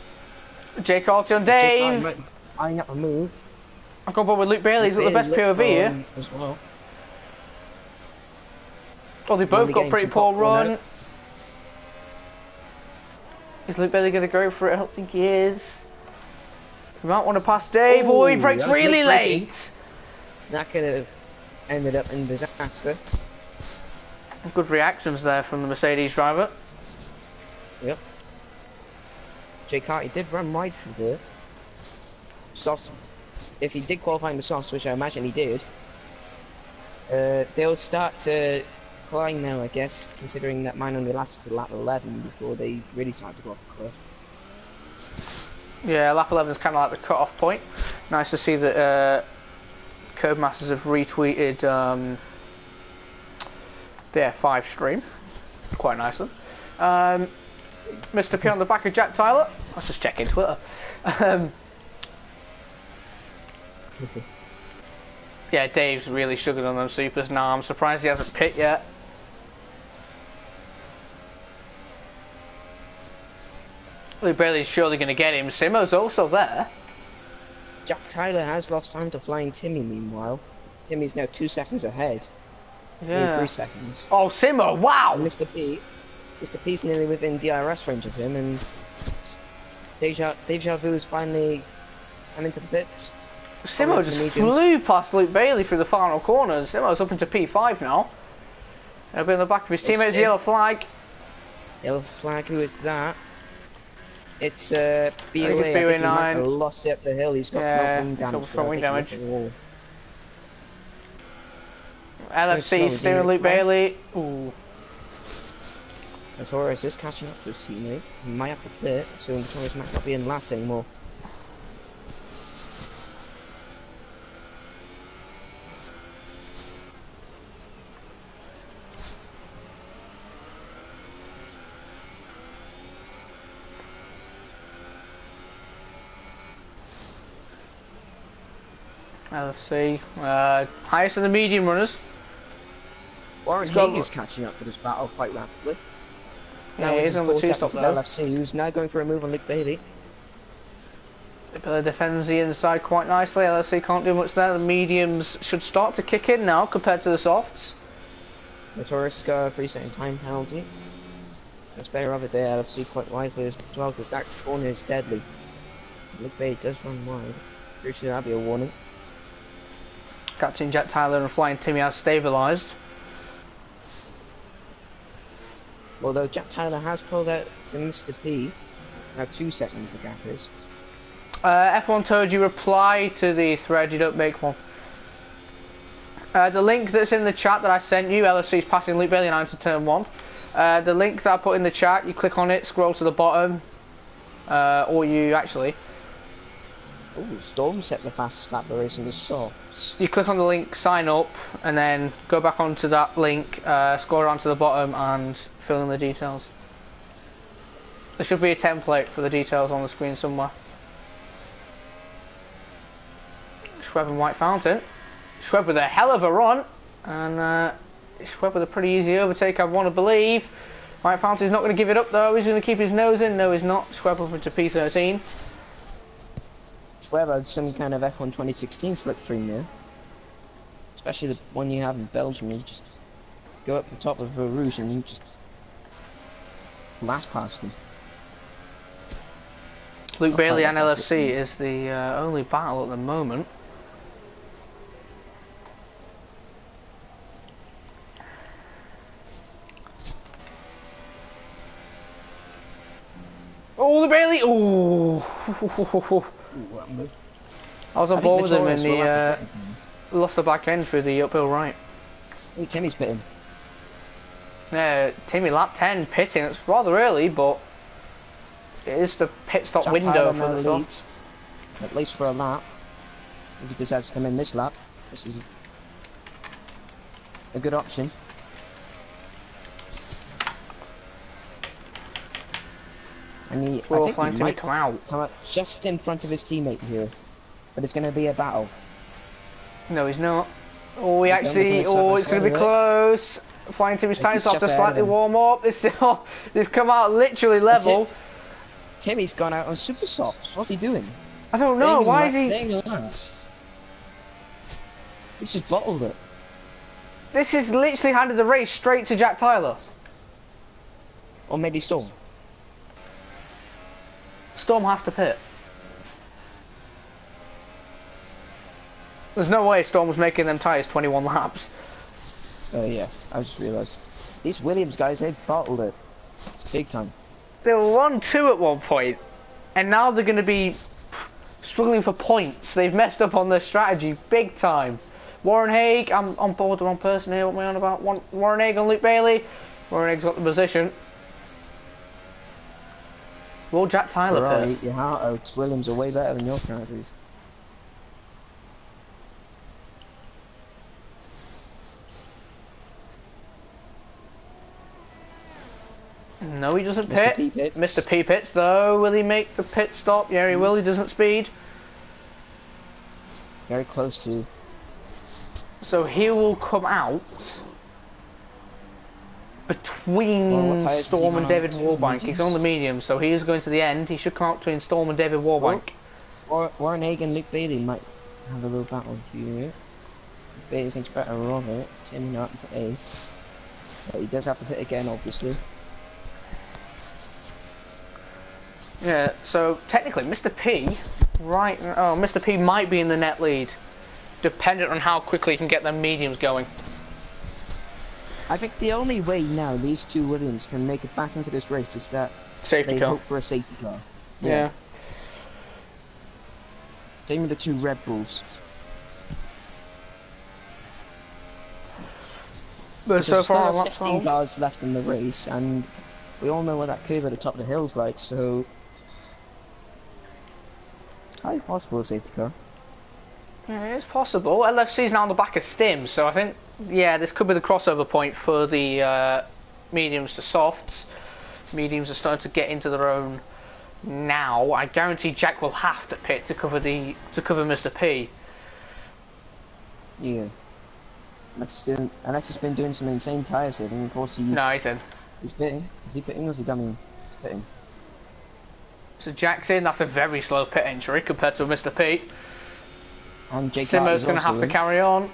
Jay Carty on Dave. Eyeing up a move. I've gone with Luke Bailey. He's got the best POV here. As well. Oh, they both got pretty poor run. Is Luke Bailey going to go for it? I don't think he is. We might want to pass Dave. Oh, he breaks really late. That could have ended up in disaster. Good reactions there from the Mercedes driver. Yep. Jay Carty did run wide through there. Softs, if he did qualify in the softs, which I imagine he did, they'll start to climb now, I guess, considering that mine only lasted to lap 11 before they really started to go off the cliff. Yeah, lap 11 is kind of like the cut-off point. Nice to see that Curb Masters have retweeted the F5 stream quite nicely. Mr. P on the back of Jack Tyler. Let's just check in Twitter. Yeah, Dave's really sugared on them supers now. I'm surprised he hasn't pit yet. Luke Bailey's surely going to get him. Simo's also there. Jack Tyler has lost time to Flying Timmy, meanwhile. Timmy's now 2 seconds ahead. Yeah. 3 seconds. Oh, Simo, wow! And Mr. P's nearly within DRS range of him, and Deja Vu's finally come into the pits. Simo just flew past Luke Bailey through the final corners. Simo's up into P5 now. He'll be in the back of his teammate's yellow flag. Yellow flag, who is that? It's BOA. I think he might have lost it up the hill. He's got front wing damage. LFC steering Luke Bailey. Ooh. Notorious is catching up to his teammate. He might have to pit, so Notorious might not be in last anymore. LFC, highest of the medium runners. Warren Haig is catching up to this battle quite rapidly. Yeah, he's on the 2-stop though. LFC, who's now going for a move on Luke Bailey. Bailey defends the inside quite nicely. LFC can't do much there. The mediums should start to kick in now compared to the softs. Notorious got a 3-second time penalty. That's better of it there, LFC quite wisely as well, because that corner is deadly. Luke Bailey does run wide. Pretty sure that'll be a warning. Captain Jack Tyler and Flying Timmy has stabilised. Although Jack Tyler has pulled out to Mr. P. Now 2 seconds the gap is. F1 told you reply to the thread, you don't make one. The link that's in the chat that I sent you, LFC's passing Luke Bailey now into turn 1. The link that I put in the chat, you click on it, scroll to the bottom, or you actually... Oh, Storm set the fastest lap of the race in the softs. You click on the link, sign up, and then go back onto that link, scroll around to the bottom and fill in the details. There should be a template for the details on the screen somewhere. Schweb and White Fountain. Schweb with a hell of a run, and Schweb with a pretty easy overtake, I want to believe. White Fountain's not going to give it up though, he's going to keep his nose in. No, he's not. Schweb up into P13. Schweb had some kind of F1 2016 slipstream there. Especially the one you have in Belgium, you just go up the top of a rouge and you just blast past them. Luke Bailey and LFC is the only battle at the moment. Oh, Luke Bailey! Oh! I was on board with him and he lost the back end through the uphill right. Oh, Timmy's pitting. Yeah, Timmy lap 10 pitting. It's rather early, but it is the pit stop Jack window Tyler for the leads, softs. at least for a lap. If he decides to come in this lap, this is a good option. And I think he might come out just in front of his teammate here. But it's going to be a battle. No, he's not. Oh, it's going to be close. Flying Timmy's tyres off to slightly warm up. They've come out literally level. Timmy's gone out on super softs. What's he doing? I don't know. Why is he? He's just bottled it. This is literally handed the race straight to Jack Tyler. Or maybe Storm. Storm has to pit. There's no way Storm was making them tyres 21 laps. Oh yeah, I just realised. These Williams guys, they've bottled it. Big time. They were 1-2 at one point, and now they're going to be struggling for points. They've messed up on their strategy big time. Warren Haig, I'm on board with the wrong person here, what am I on about? Warren Haig and Luke Bailey. Warren Haig's got the position. Will Jack Tyler pit? Your heart out. Williams are way better than your strategies. No, he doesn't Mr. pit. P pits. Mr. P pits, though. Will he make the pit stop? Yeah, he will. He doesn't speed. Very close to. So he will come out between Storm and David Warbank. He's on the medium, so he is going to the end. He should come out between Storm and David Warbank. Warren Haig and Luke Bailey might have a little battle here. Bailey thinks better of it. Tim out into A. But he does have to hit again, obviously. Yeah, so technically, Mr. P, Mr. P might be in the net lead, dependent on how quickly he can get their mediums going. I think the only way now these two Williams can make it back into this race is that Safety they car. hope for a safety car. Yeah. Same with the two Red Bulls. But so far, there's still 16 cars left in the race, and we all know what that curve at the top of the hill's like, so highly possible a safety car. Yeah, it's possible. LFC's now on the back of Stim, so I think, yeah, this could be the crossover point for the mediums to softs. Mediums are starting to get into their own now. I guarantee Jack will have to pit to cover Mr. P. Yeah. Unless he's been doing some insane tyre saving, of course No, he did. He's pitting. Is he pitting or is he dummy? He's pitting. So Jack's in. That's a very slow pit entry compared to Mr. P. And Jake Simo's going to have to carry on.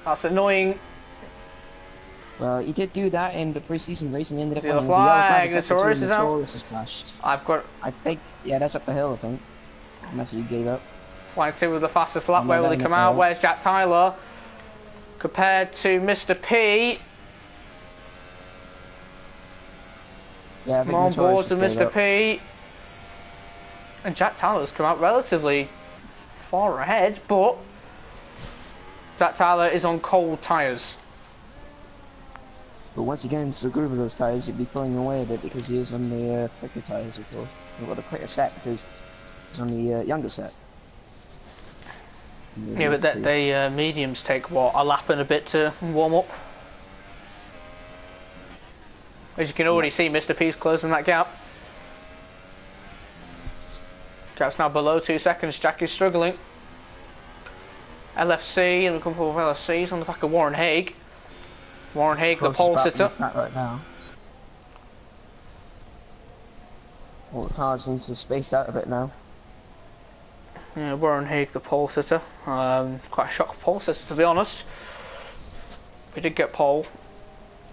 That's annoying. Well, he did do that in the pre-season race and he ended up The winning. flag, the Taurus is out. Taurus has clashed. I think, yeah, that's up the hill, I think. Unless you gave up. Flag 2 with the fastest lap. Where will he come out? Where's Jack Tyler? Compared to Mr. P. Yeah, I think on board to Mr. P. And Jack Tyler's come out relatively far ahead, but Jack Tyler is on cold tyres. But once he gets into the groove of those tyres, he'd be pulling away a bit because he is on the quicker tyres, of course. Well, the quicker set because he's on the younger set. Yeah, but the mediums take, what, a lap and a bit to warm up? As you can already see, Mr. P's closing that gap. Gap's now below 2 seconds. Jack is struggling. LFC, and a couple of LFCs on the back of Warren Haig. Warren Haig, the pole sitter. Right now. All the cars seem to space out a bit now. Yeah, Warren Haig, the pole sitter. Quite a shock pole sitter, to be honest. He did get pole.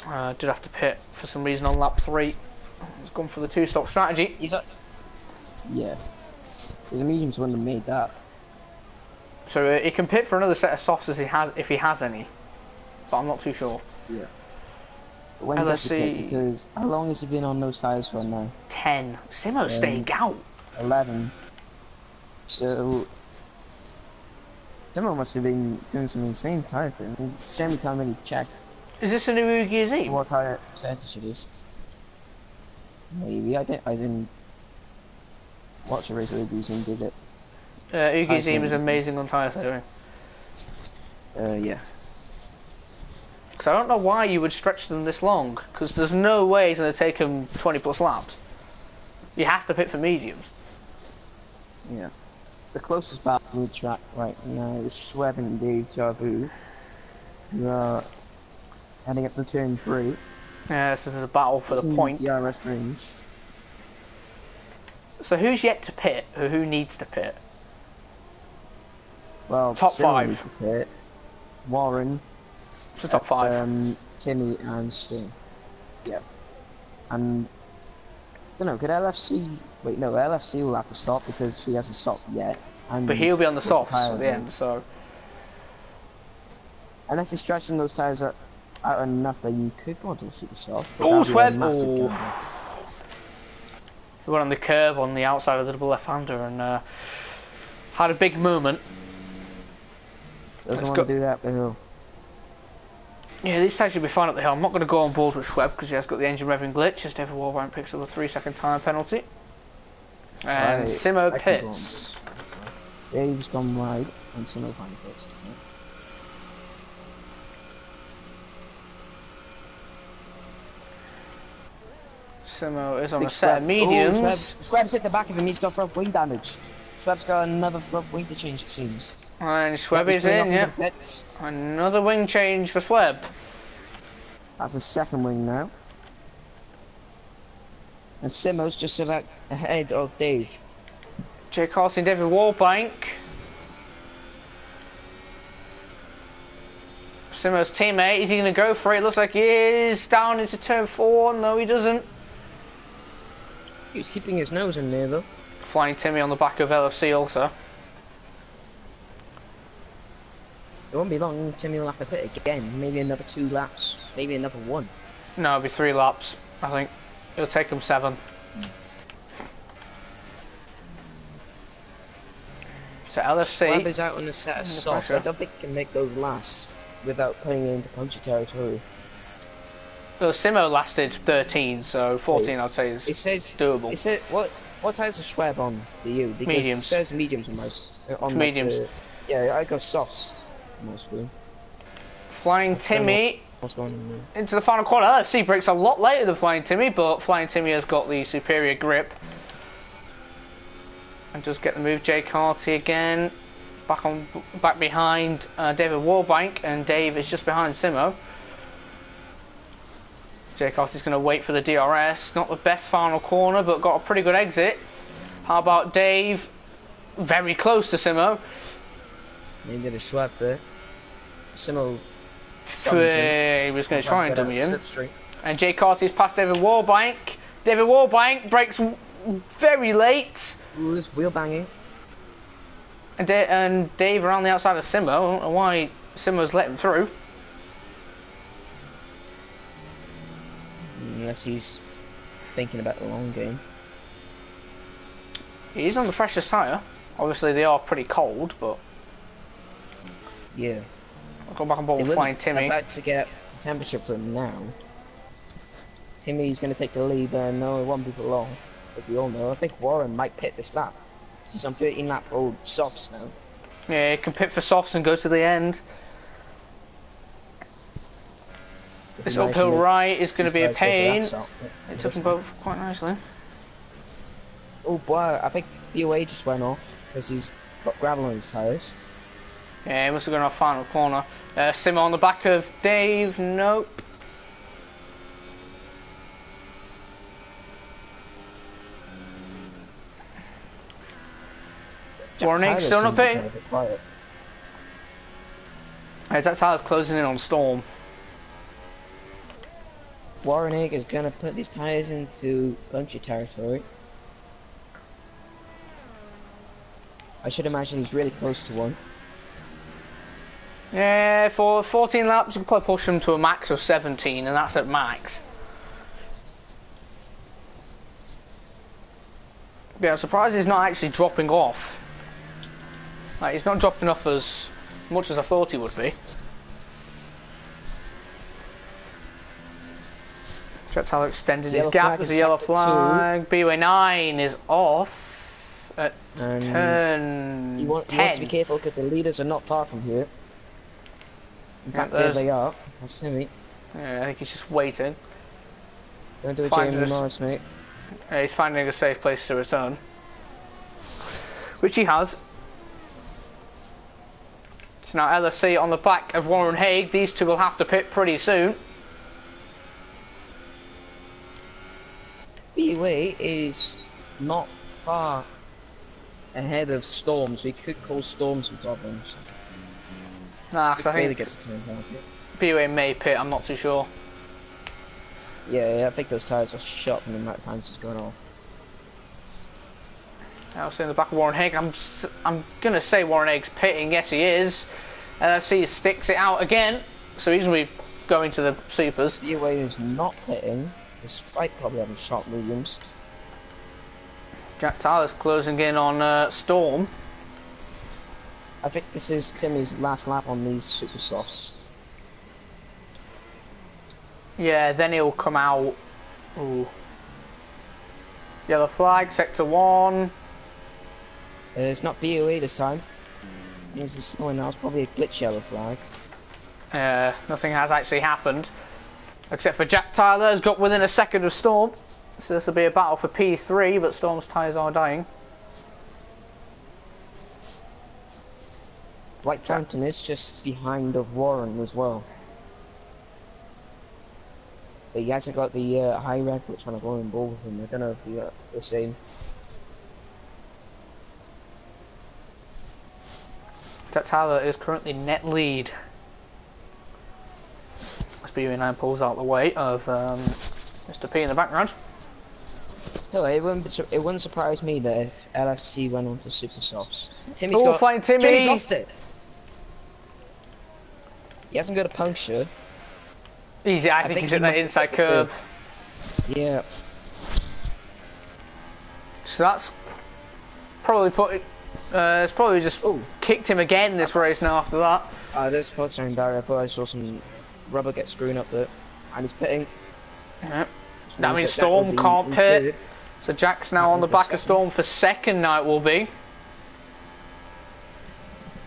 Did have to pit for some reason on lap 3. He's gone for the 2-stop strategy. Yeah. There's a mediums wouldn't have made that. So he can pit for another set of softs as he has, if he has any. But I'm not too sure. Yeah. But when does he pit? Because how long has he been on those tyres for now? 10. Simo's staying out. 11. So Simo must have been doing some insane tyres. Shame we can't really check. Is this a new Ugi Azim? What tyre percentage it is? Maybe I didn't watch a race where Ugi Azim did it. Ugi Azim is amazing on tyre saving. Yeah. Because I don't know why you would stretch them this long. Because there's no way it's going to take him 20 plus laps. You have to pit for mediums. Yeah. The closest battle on the track right now is Schweb and Dave Javu, who are heading up to turn 3. Yeah, this is a battle for the point. DRS range. So who's yet to pit, or who needs to pit? Well, top Cyril 5. needs to pit. Warren. It's the top 5. Timmy and Sting. Yeah. And I don't know, could LFC... Wait, no, LFC will have to stop because he hasn't stopped yet. And but he'll be on the softs at the end, so... Unless he's stretching those tyres out enough that you could go onto the super softs. Oh, Sweb! He went on the curve on the outside of the double left-hander and had a big moment. Doesn't want to do that, but he'll... Yeah, this stage should be fine at the hill. I'm not going to go on board with Schweb because he has got the engine revving glitch as David Warbank picks up a 3-second time penalty. And Simo pits. Dave's gone wide and Simo finally pits. Simo is on Big a set of Schweb. mediums. Oh, Schweb's hit the back of him. He's got front wing damage. Schweb's got another front wing to change, it seems. And Schweb is in, yeah. Another wing change for Schweb. That's a second wing now. And Simo's just about ahead of Dave. Jay Carson, David Warbank. Simo's teammate, is he going to go for it? Looks like he is. Down into turn 4. No, he doesn't. He's keeping his nose in there, though. Flying Timmy on the back of LFC also. It won't be long, Timmy will have to pit again. Maybe another 2 laps. Maybe another 1. No, it'll be 3 laps, I think. It'll take him 7. So LFC... Schwab is out on a set of softs. I don't think he can make those last without putting it into puncture territory. Well, Simo lasted 13, so 14 I'd say is doable. It says, what tyres is Schwab on for you? Because mediums. It says mediums on most. On mediums. Yeah, I go softs on my screen. Flying Timmy What's going on there? into the final corner. LFC breaks a lot later than Flying Timmy, but Flying Timmy has got the superior grip. And just get the move. Jay Carty again. Back behind David Warbank, and Dave is just behind Simo. Jay Carty's going to wait for the DRS. Not the best final corner, but got a pretty good exit. How about Dave? Very close to Simo. He did a Schwab there. Simo. He was going to try and dummy him. And Jay Carty's past David Warbank. David Warbank breaks very late. Ooh, this wheel banging. And Dave around the outside of Simo. I don't know why Simo's let him through. Unless he's thinking about the long game. He's on the freshest tyre. Obviously they are pretty cold, but... Yeah. I'll go back and ball with Flying Timmy. About to get up to temperature for him now. Timmy's going to take the lead there. No, it won't be for long. But we all know. I think Warren might pit this lap. He's on 13 lap old softs now. Yeah, he can pit for softs and go to the end. This uphill right is going to be a pain. It took them both quite nicely. Oh boy, I think BOA just went off because he's got gravel on his tyres. Yeah, he must have gone off final corner. Simo on the back of Dave. Nope. Warning, still not pitting. Jack Tyler's closing in on Storm. Warren Egg is going to put these tyres into puncture territory. I should imagine he's really close to one. Yeah, for 14 laps you can probably push him to a max of 17, and that's at max. Yeah, I'm surprised he's not actually dropping off. Like, he's not dropping off as much as I thought he would be. Jack Tyler extended his gap. There's a yellow flag. BWay 9 is off at turn 10. He wants to be careful because the leaders are not far from here. In fact, there they are. That's Timmy. Yeah, I think he's just waiting. Don't do a Jamie Morris, mate. He's finding a safe place to return. Which he has. So now LFC on the back of Warren Haig. These two will have to pit pretty soon. BWay is not far ahead of Storm, so he could cause Storm some problems. Nah, so I think gets a turn penalty. BWay may pit, I'm not too sure. Yeah, I think those tyres are shot from the amount of times it's going off. LFC in the back of Warren Haig. I'm going to say Warren Haig's pitting. Yes, he is. LFC sticks it out again, so he's going to be going to the supers. BWay is not pitting, despite probably having shot mediums. Jack Tyler's closing in on Storm. I think this is Timmy's last lap on these super softs. Yeah, then he'll come out. Ooh. Yellow flag, sector 1. It's not BOE this time. It's probably a glitch yellow flag. Nothing has actually happened. Except for Jack Tyler has got within a second of Storm. So this will be a battle for P3, but Storm's tyres are dying. White Fountain is just behind of Warren as well. But he hasn't got the high red, which trying to go on ball with him. I don't know if he got the same. Jack Tyler is currently net lead. As BU9 pulls out the way of Mr. P in the background. No, it wouldn't surprise me that if LFC went on to Super Softs. Flying Timmy! Timmy's lost it! He hasn't got a puncture. I think he's in that inside curb. Yeah. So that's probably put it. It's probably just kicked him again this race now after that. There's a post down barrier. I thought I saw some rubber get screwing up there. And he's pitting. Yep. That means Storm can't pit. So Jack's now on the back of Storm for second now it will be.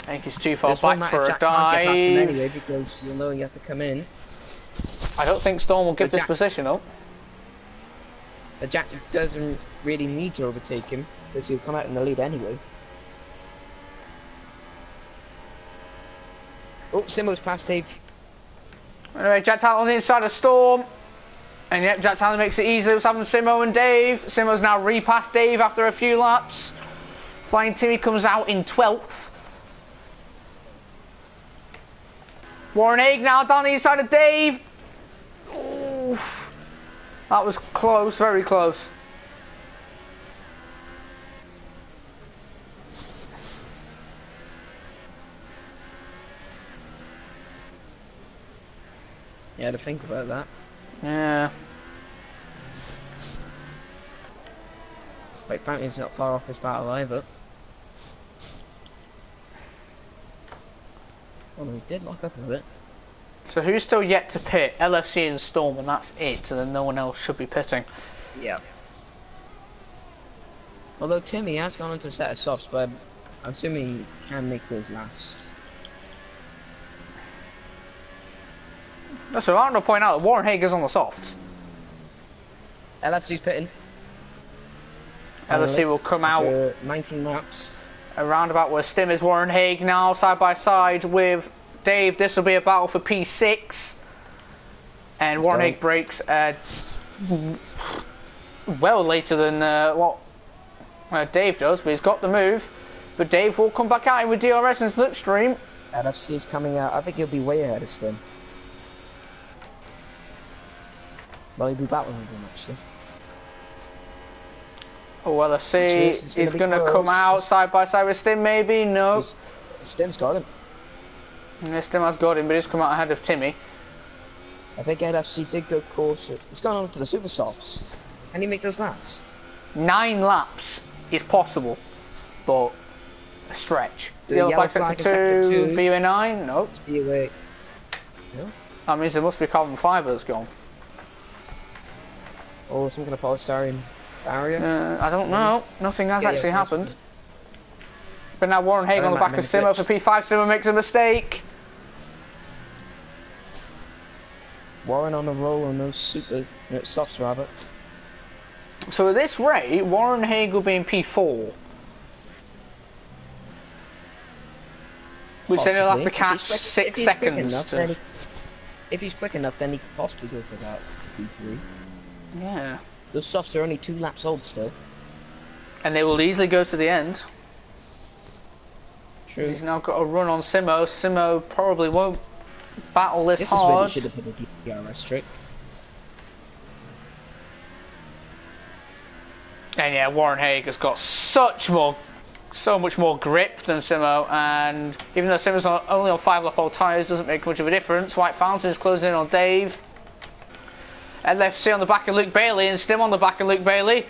I think he's too far back for a dive. Can't get past him anyway because you'll know you have to come in. I don't think Storm will give this position up. But Jack doesn't really need to overtake him because he'll come out in the lead anyway. Oh, Simo's past Dave. Anyway, Jack Tyler on the inside of Storm. And yep, Jack Tyler makes it easy. What's happened to Simo and Dave? Simo's now repassed Dave after a few laps. Flying Timmy comes out in 12th. Warren Haig now down the inside of Dave. Ooh, that was close, very close. Yeah, to think about that. Yeah. White Fountain's not far off this battle either. Oh, we did lock up a bit. So who's still yet to pit? LFC and Storm, and that's it. So then no one else should be pitting. Yeah. Although Timmy has gone onto a set of softs, but I'm assuming he can make those last. So I want to point out that Warren Haig is on the softs. LFC's pitting. LFC will come out 19 laps. Around about where Stim is. Warren Haig now side by side with Dave. This will be a battle for P6. And Warren Haig breaks well later than what Dave does, but he's got the move. But Dave will come back at him with DRS and Slipstream. LFC's coming out. I think he'll be way ahead of Stim. Well, he'll be battling with him actually. Oh, well, let's see. He's going to come out side by side with Stim, maybe? No. Stim's got him. Yeah, Stim has got him, but he's come out ahead of Timmy. I think LFC did go course. He's gone on to the Super Softs. Can he make those laps? 9 laps is possible, but a stretch. The yellow flag sector 2, BUA 9? No. BUA. No? That means there must be carbon fibre that's gone. Or some kind of polystyrene barrier? I don't know. Nothing has actually happened. But now Warren Haig on the back of Simo for P5. Simo makes a mistake. Warren on a roll on those super softs, rather. So at this rate, Warren Haig will be in P4. Which then he'll have to catch 6 seconds. If he's quick enough, then he could possibly go for that P3. Yeah. Those softs are only 2 laps old still. And they will easily go to the end. True. He's now got a run on Simo. Simo probably won't battle this This hard. really should have been a DRS trick. And yeah, Warren Haig has got so much more grip than Simo, and even though Simo's only on 5-lap-old tyres, doesn't make much of a difference. White Fountain is closing in on Dave. LFC on the back of Luke Bailey, and Stim on the back of Luke Bailey.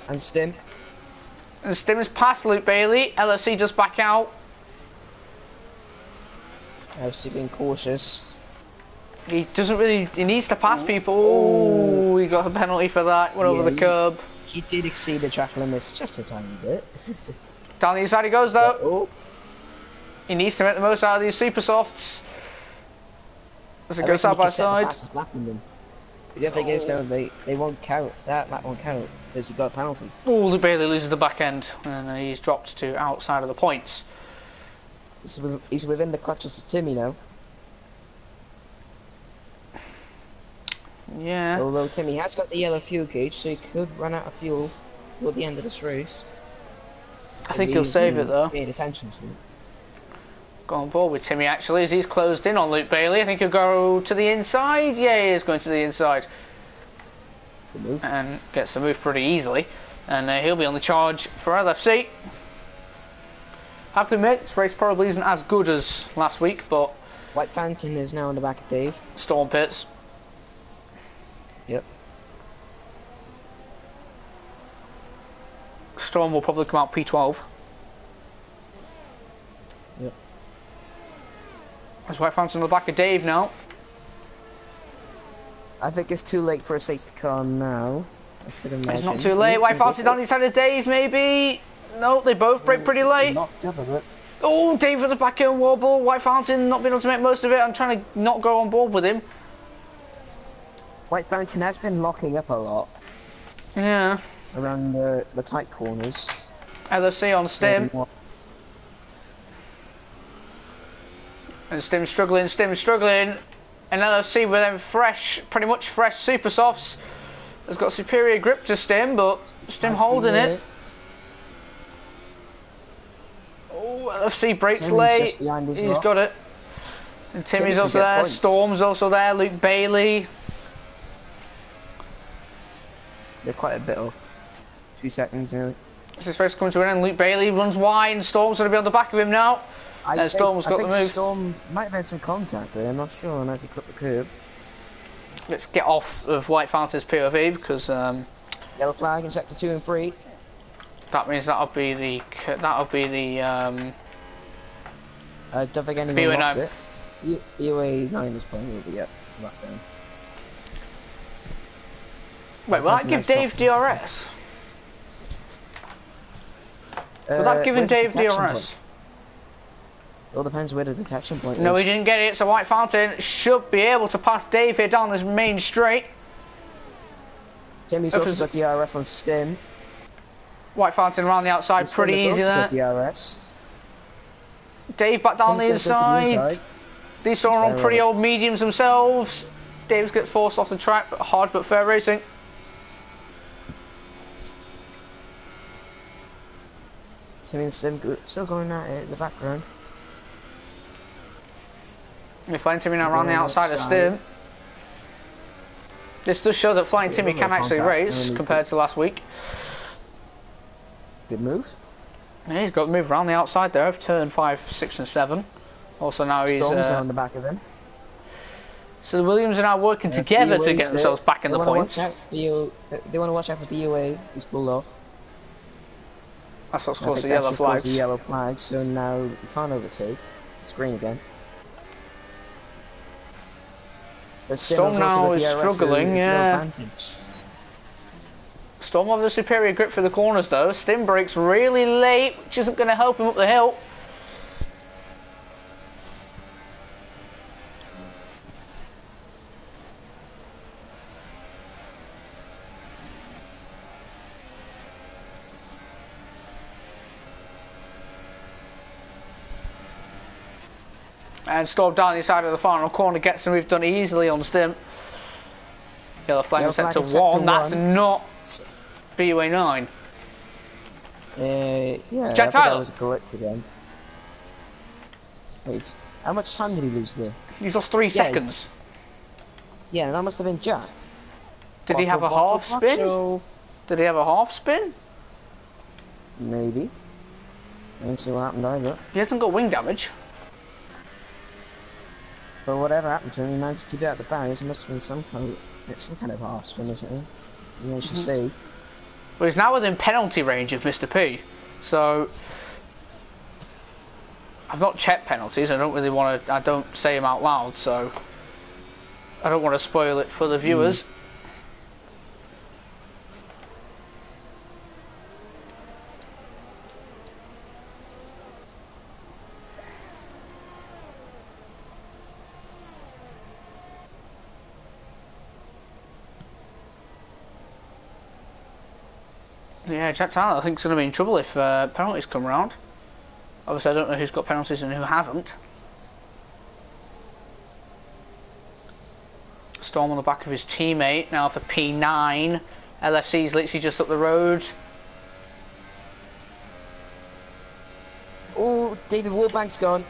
And Stim. And Stim is past Luke Bailey. LFC just back out. LFC being cautious. He doesn't really. He needs to pass people. Oh, he got a penalty for that. Went over the curb. He did exceed the track limits just a tiny bit. Down the inside he goes though. He needs to make the most out of these super softs. Does it go side by side? The other thing is though, they won't count. That won't count because he got a penalty. Oh, Luke Bailey loses the back end, and he's dropped to outside of the points. He's within the clutches of Tim, you know. Yeah. Although Timmy has got the yellow fuel gauge, so he could run out of fuel toward the end of this race. I think he'll save it though. Paying attention to it. Go on board with Timmy actually as he's closed in on Luke Bailey. I think he'll go to the inside. Yeah, he is going to the inside. Good move. And gets the move pretty easily. And he'll be on the charge for LFC. Have to admit, this race probably isn't as good as last week, but... White Fountain is now on the back of Dave. Storm pits. Yep. Storm will probably come out P12. Yep. There's White Fountain on the back of Dave now. I think it's too late for a safety car now. I should imagine. It's not too late. White Fountain on the side of Dave, maybe. No, they both break pretty late. Knocked up a bit. Oh, Dave at the back end wobble. White Fountain not being able to make most of it. I'm trying to not go on board with him. White Fountain has been locking up a lot. Yeah. Around the tight corners. LFC on Stim. And Stim's struggling. And LFC with them pretty much fresh super softs. Has got superior grip to Stim, but Stim holding it. Oh, LFC breaks late. He's got it. And Timmy's also there. Points. Storm's also there. Luke Bailey. They're quite a bit off. 2 seconds nearly. This is race coming to an end. Luke Bailey runs wide, and Storm's going to be on the back of him now. Storm's got the move. Storm might have had some contact with him. I'm not sure unless he clipped the curb. Let's get off of White Fountain's POV because yellow flag in sector 2 and 3. That means that'll be the I don't think anyone lost it. BOA 9 is playing over yet. It's not down. Wait, will that give Dave DRS? Will that give Dave DRS? It all depends where the detection point is. No, he didn't get it, so White Fountain should be able to pass Dave here down this main straight. Timmy's also got DRS on Stim. White Fountain around the outside pretty easy there. DRS. Dave back down the inside. These are on pretty old mediums themselves. Dave's get forced off the track, but hard but fair racing. Timmy and Stim still going at it in the background. We're Flying Timmy now around the outside of Stim. This does show that Flying Timmy can actually race compared to last week. Good move. Yeah, he's got to move around the outside there of turn 5, 6 and 7. Also now Storms are on the back of him. So the Williams are now working together to get themselves back in the points. They want to watch out for BOA. He's pulled off. That's what's caused the yellow flag. The yellow flag. So now you can't overtake. It's green again. Storm now is struggling. Yeah. Storm have the superior grip for the corners though. Stim brakes really late, which isn't going to help him up the hill. And Storm down the side of the final corner gets the move done easily on Stim. Yellow flag set to 1. That's not BUA 9. Yeah, Jack Tyler. That was a glitch again. Wait, how much time did he lose there? He's lost 3 seconds. Yeah, that must have been Jack. Did he have a half spin? Did he have a half spin? Maybe. I didn't see what happened either. He hasn't got wing damage. But whatever happened to him, he managed to keep it out the barriers. It must have been some kind of half spin, isn't it? You know, should see. Well, he's now within penalty range of Mr. P. So I've not checked penalties. I don't really want to. I don't say them out loud, so I don't want to spoil it for the viewers. Yeah, Jack Tyler I think is going to be in trouble if penalties come round. Obviously I don't know who's got penalties and who hasn't. Storm on the back of his teammate now for P9. LFC's literally just up the road. Oh, David Warbank's gone.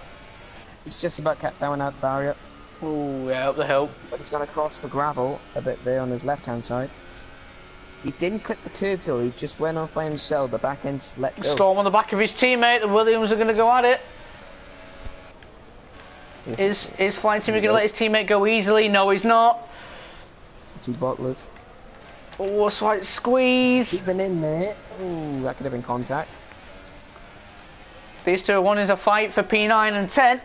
He's just about kept down that barrier. Oh, yeah, up the hill. But he's going to cross the gravel a bit there on his left-hand side. He didn't clip the curb though, he just went off by himself, the back end just let go. Storm on the back of his teammate, the Williams are going to go at it. Is Flying Timmy going to let his teammate go easily? No, he's not. Two bottlers. Oh, a slight squeeze. Keeping in there. Ooh, that could have been contact. These two are wanting to fight for P9 and 10.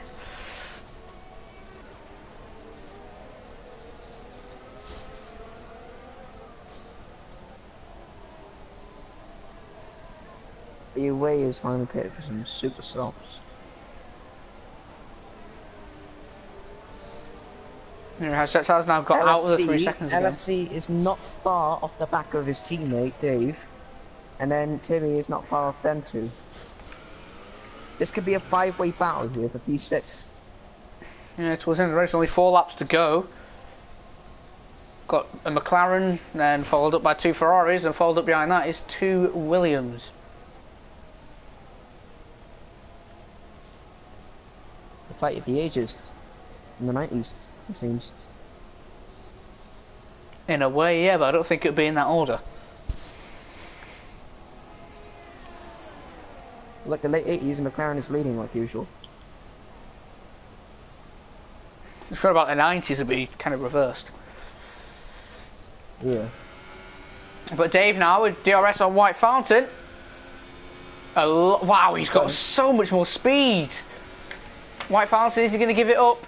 The away is finally pitted for some super softs. Has now got out of the 3 seconds again. LFC is not far off the back of his teammate, Dave. And then Timmy is not far off them two. This could be a 5-way battle here for P6. Yeah, towards the end of the race, only 4 laps to go. Got a McLaren, then followed up by 2 Ferraris, and followed up behind that is 2 Williams. The fight of the ages. In the 90s, it seems. In a way, yeah, but I don't think it would be in that order. Like the late 80s, McLaren is leading like usual. I feel about the 90s would be kind of reversed. Yeah. But Dave now with DRS on White Fountain. Wow, he's got so much more speed. White Fountain, is he going to give it up?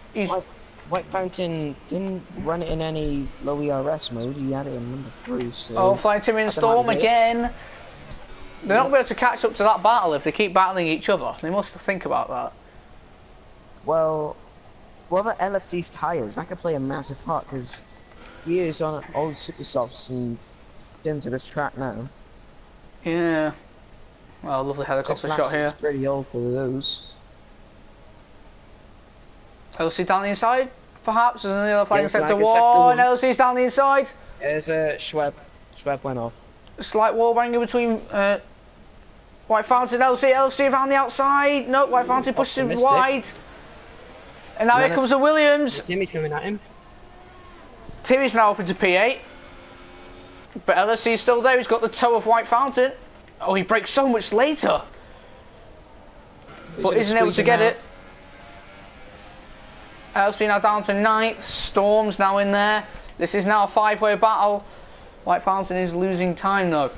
White Fountain didn't run it in any low ERS mode, he had it in number 3, so... Oh, Flying Timmy and Storm again. They're not going to be able to catch up to that battle if they keep battling each other. They must think about that. Well, the LFC's tyres, that could play a massive part, because he is on old super softs and into this track now. Yeah. Well, lovely helicopter shot here. It's pretty old for those. LC down the inside, perhaps, and the other flying sector 1. LC's down the inside. There's a Schweb. Schweb went off. A slight wall banger between White Fountain and LC. LC around the outside. No, White Fountain pushes him wide. And now here comes the Williams. Timmy's coming at him. Timmy's now up into P8. But LFC's still there. He's got the toe of White Fountain. Oh, he breaks so much later. But isn't able to get it. LFC now down to 9th. Storm's now in there. This is now a 5-way battle. White Fountain is losing time though.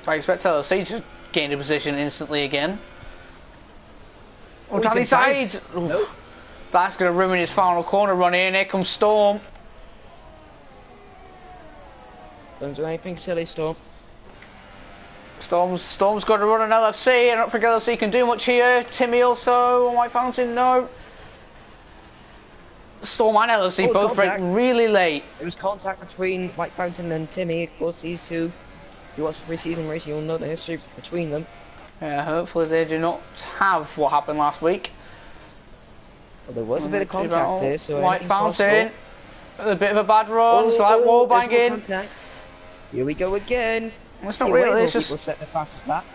I expect LFC to gain a position instantly again. Oh, down the side! Nope. That's going to ruin his final corner run here, and here comes Storm. Don't do anything silly, Storm. Storm's got to run an LFC. I don't think LFC can do much here. Timmy also on White Fountain, no. Storm and LFC both break really late. It was contact between White Fountain and Timmy. Of course, these two, if you watch the pre-season race, you'll know the history between them. Yeah, hopefully they do not have what happened last week. Well, there was a bit of contact there, so White Fountain, a bit of a bad run, slight wall banging. Here we go again. Well, it's not really, it's just... People set the fastest lap.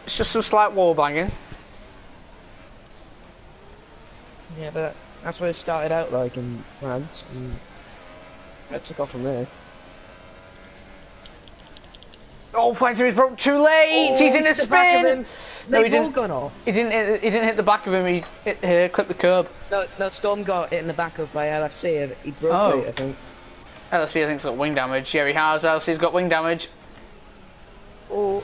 It's just some slight wall banging. Yeah, but that's what it started out like in France, and it took off from there. Oh, Fletcher is broke too late. Oh, he's in a spin. No, he didn't. Gone off. He didn't hit the back of him. He clipped the curb. No, Storm got hit in the back of by LFC. He broke it, I think. LFC, I think's got wing damage. Yeah, he has. LFC's got wing damage. Oh.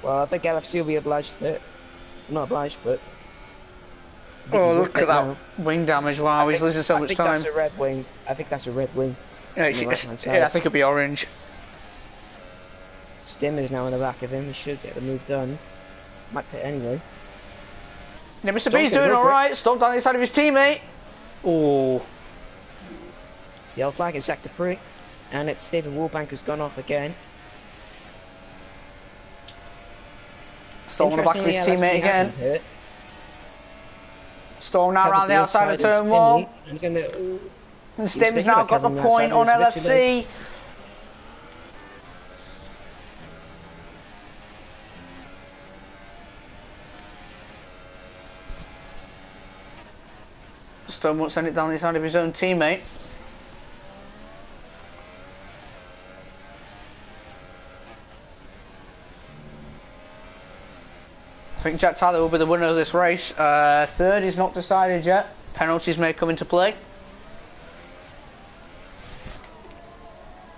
Well, I think LFC will be obliged to it. Not obliged, but... Oh, look at that wing damage. Wow, he's losing so much time. I think that's a red wing. I think that's a red wing. Yeah, I think it'll be orange. Stim is now in the back of him. He should get the move done. Might pit anyway. Yeah, Mr. B's doing alright. Stomped on the side of his teammate. Oh, It's the yellow flag in sector 3, and it's David Warbank who's gone off again. Storm on the back of his Interestingly, teammate LFC hasn't again. hit. Storm now Covered around the outside of is turn Timmy, 1. and he's gonna, And He's Stim's thinking now about got the covering the point on outside, he's literally- LFC. Stone won't send it down the side of his own teammate. I think Jack Tyler will be the winner of this race. Third is not decided yet. Penalties may come into play.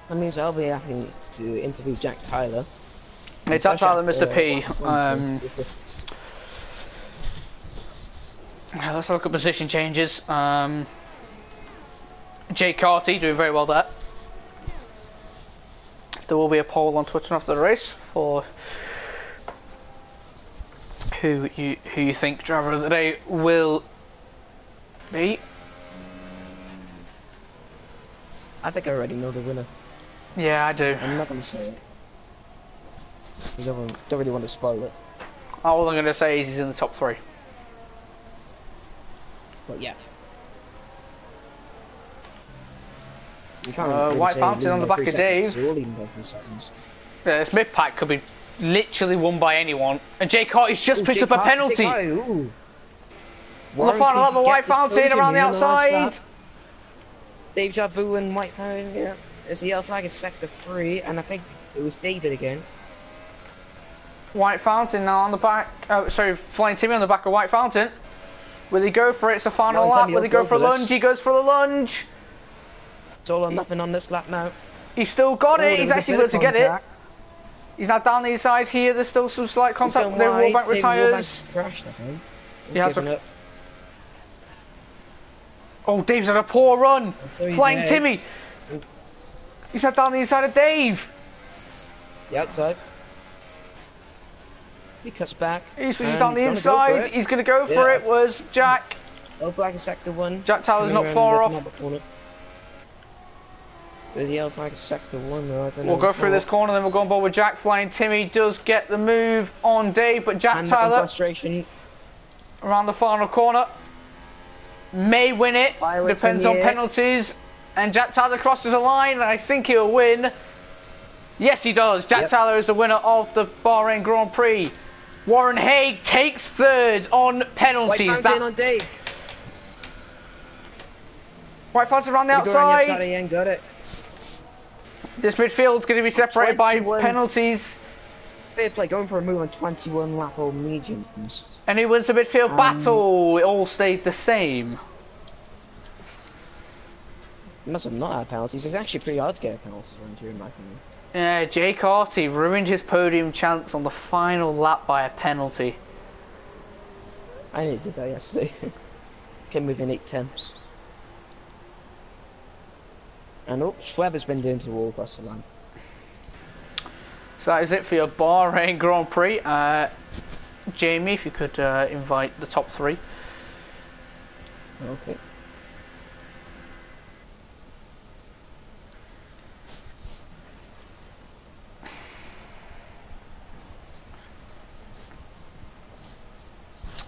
That means I'll be having to interview Jack Tyler. Hey, Jack Tyler, Mr. P. Let's look at position changes. Jay Carty doing very well there. There will be a poll on Twitter after the race for who you think driver of the day will be. I think I already know the winner. Yeah, I do. I'm not going to say it. I don't really want to spoil it. All I'm going to say is he's in the top 3. But yeah. You can't really White say Fountain on the leading by back 3 of Dave. seconds, 'cause they're all leading by 3 seconds. This mid-pack could be literally won by anyone. And Jay Carty's just picked up a penalty. On the final lap of White Fountain around the outside. Dave Jabu and White Fountain, yeah. There's the yellow flag is sector 3, and I think it was David again. White Fountain now on the back. Oh, sorry, Flying Timmy on the back of White Fountain. Will he go for it? It's the final Flying lap. Timmy Will he go for a lunge? this. He goes for the lunge. It's all or nothing on this lap now. He's still got Oh, it. there He's was a actually bit able to of get it. contact. He's now down the inside here. There's still some slight He's contact. going Then wide. Warbank David retires. Warbank's crashed, I think. He has Giving up. Oh, Dave's had a poor run. Until he's Flying ahead. Timmy. He's now down the inside of Dave. The outside. He cuts back. He's switching and down the he's gonna go for inside. it. He's going to go for Yeah. it. Was Jack. Yellow flag is sector 1. Jack Tyler's Coming not around far and off. looking at the corner. The yellow flag is sector 1 though, I don't know. We'll go through this corner, then we'll go on board with Jack. Flying Timmy does get the move on Dave, but Jack And Tyler frustration. around the final corner may win it. Fireworks Depends in the on air. penalties. And Jack Tyler crosses a line, and I think he'll win. Yes, he does. Jack Yep. Tyler is the winner of the Bahrain Grand Prix. Warren Haig takes third on White penalties. Fountain on Dave. White Fountain around the They go around the outside outside. again, got it. This midfield's going to be separated by 21. penalties. Fair play, going for a move on 21 lap old mediums. And who wins the midfield battle? It all stayed the same. He must have not had penalties. It's actually pretty hard to get a penalty run during my opinion. Yeah, Jay Carty ruined his podium chance on the final lap by a penalty. I nearly did that yesterday. Came within 8 temps. And oh, Schweb has been doing to all across the line. So that is it for your Bahrain Grand Prix. Jamie, if you could invite the top 3. Okay.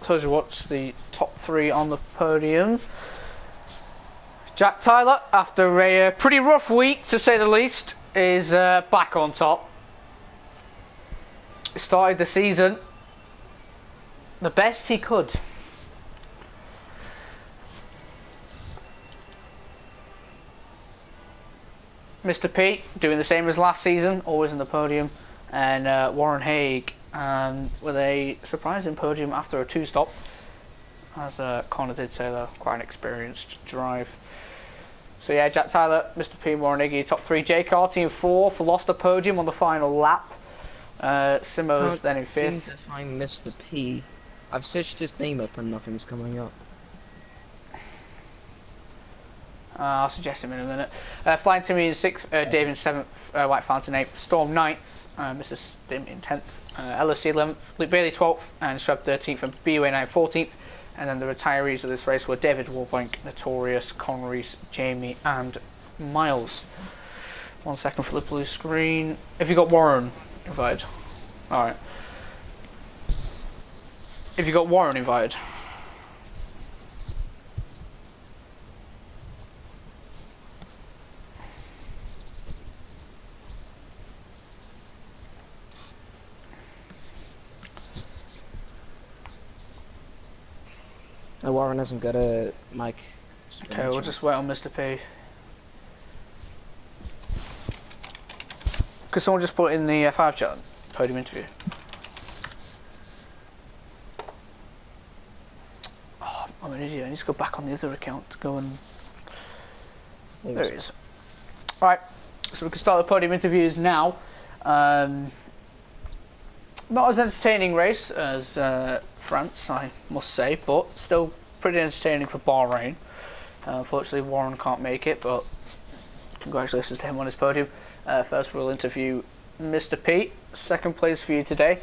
So as you watch the top 3 on the podium. Jack Tyler, after a pretty rough week to say the least, is back on top. Started the season the best he could. Mr. P doing the same as last season, always in the podium, and Warren Haig with a surprising podium after a 2-stop. As Connor did say, though, quite an experienced drive. So yeah, Jack Tyler, Mr. P, Warren Haig, top 3. Jay Carty in 4th, lost the podium on the final lap. Simo's then in 5th. Seem to find Mr. P. I've searched his name up and nothing's coming up. I'll suggest him in a minute. Flying Timmy in 6th, Dave in 7th, White Fountain 8th, Storm 9th, Mr. Stim in 10th, LSC 11th, Luke Bailey 12th, and Sweb 13th, and BUA 9 14th, And then the retirees of this race were David Warbank, Notorious, Connery, Jamie, and Miles. 1 second for the blue screen. If you got Warren invited, all right. If you got Warren invited. Warren hasn't got a mic. Okay, we'll just wait on Mr. P. Could someone just put in the 5 chat podium interview? Oh, I'm an idiot. I need to go back on the other account to go and. There it is. Right, so we can start the podium interviews now. Not as entertaining race as France, I must say, but still pretty entertaining for Bahrain. Unfortunately, Warren can't make it, but congratulations to him on his podium. First, we'll interview Mr. P. Second place for you today.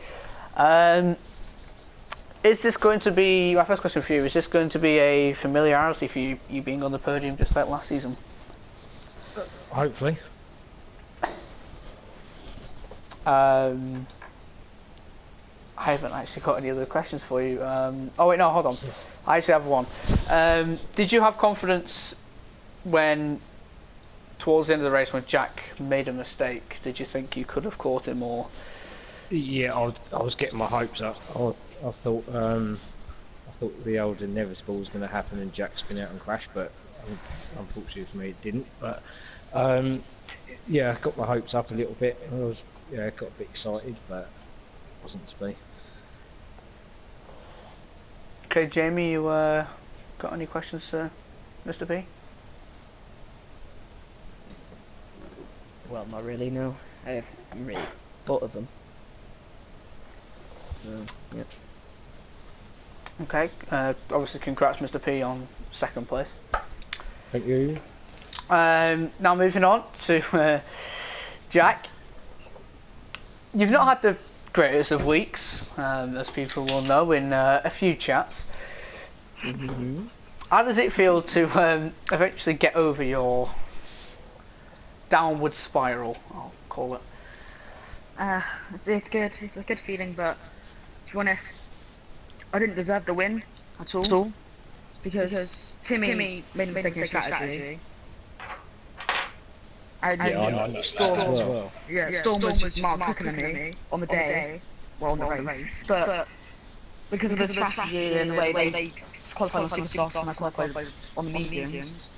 Is this going to be, my first question for you, is this going to be a familiarity for you being on the podium just like last season? Hopefully. I haven't actually got any other questions for you. Oh wait, no, hold on. I actually have one. Did you have confidence when, towards the end of the race, when Jack made a mistake? Did you think you could have caught him or? Yeah, I was getting my hopes up. I thought the old inevitable was going to happen and Jack spin out and crash, but unfortunately for me it didn't. But yeah, I got my hopes up a little bit. I was got a bit excited, but it wasn't to be. Okay, Jamie, you got any questions, Mr. B? Well, not really, no. I haven't really thought of them. Yeah. Okay, obviously congrats Mr. P on second place. Thank you. Now moving on to Jack. You've not had the greatest of weeks, as people will know in a few chats. Mm-hmm. How does it feel to eventually get over your downward spiral, I'll call it? It's good. It's a good feeling, but to be honest, I didn't deserve the win at all. Because Timmy made a mistake in strategy. And I Storm as well. Storm was just miles quicker than me on the day, well, on the race. But because of the strategy and the way they qualified on super soft and I qualified on the mediums,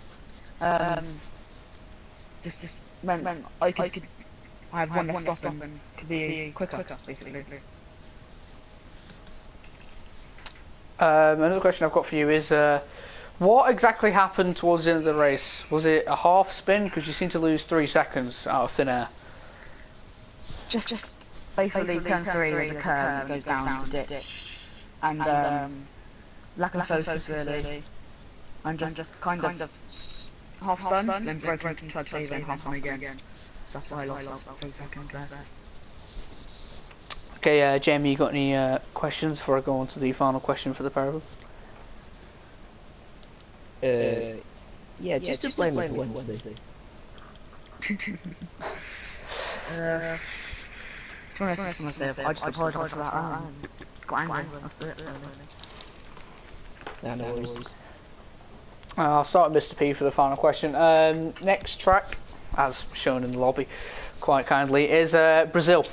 just meant I could have one less stop and could be quicker, basically. Another question I've got for you is, what exactly happened towards the end of the race? Was it a half spin? Because you seem to lose 3 seconds out of thin air. Just basically turn 3 is a curve that goes down to the ditch. And lack of focus really. And just kind of half spun, then broke and tried to save it and half spun again. So that's why I lost about 3 seconds there. Okay, Jamie, you got any questions before I go on to the final question for the parable? Yeah, just to blame it Wednesday. To be honest, I just apologise for that. Got angry. That's it. No worries. I'll start with Mr. P for the final question. Next track, as shown in the lobby quite kindly, is Brazil.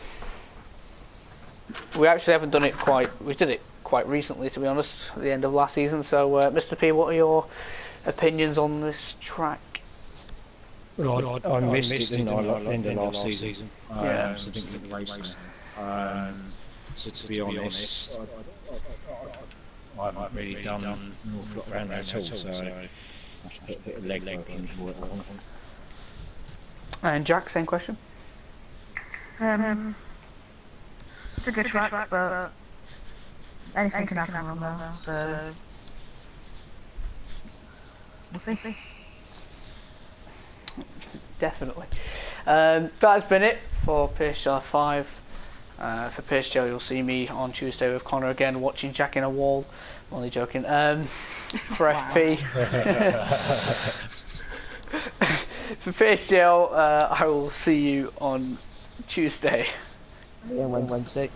We actually haven't done it we did it quite recently, to be honest, at the end of last season. So, Mr. P, what are your opinions on this track? Well, I missed it, didn't I, at the end of last season. Yeah. So I didn't get the race now. So to be honest, I haven't really done an awful lot around that at all, so I have to put a bit of leg work in for it. And Jack, same question? It's a good track, but anything can happen on there, so we'll see. Definitely. That has been it for PSGL 5 For PSGL, you'll see me on Tuesday with Connor again, watching Jack in a Wall. I'm only joking. For FP, for PSGL, I will see you on Tuesday. Yeah, Wednesday.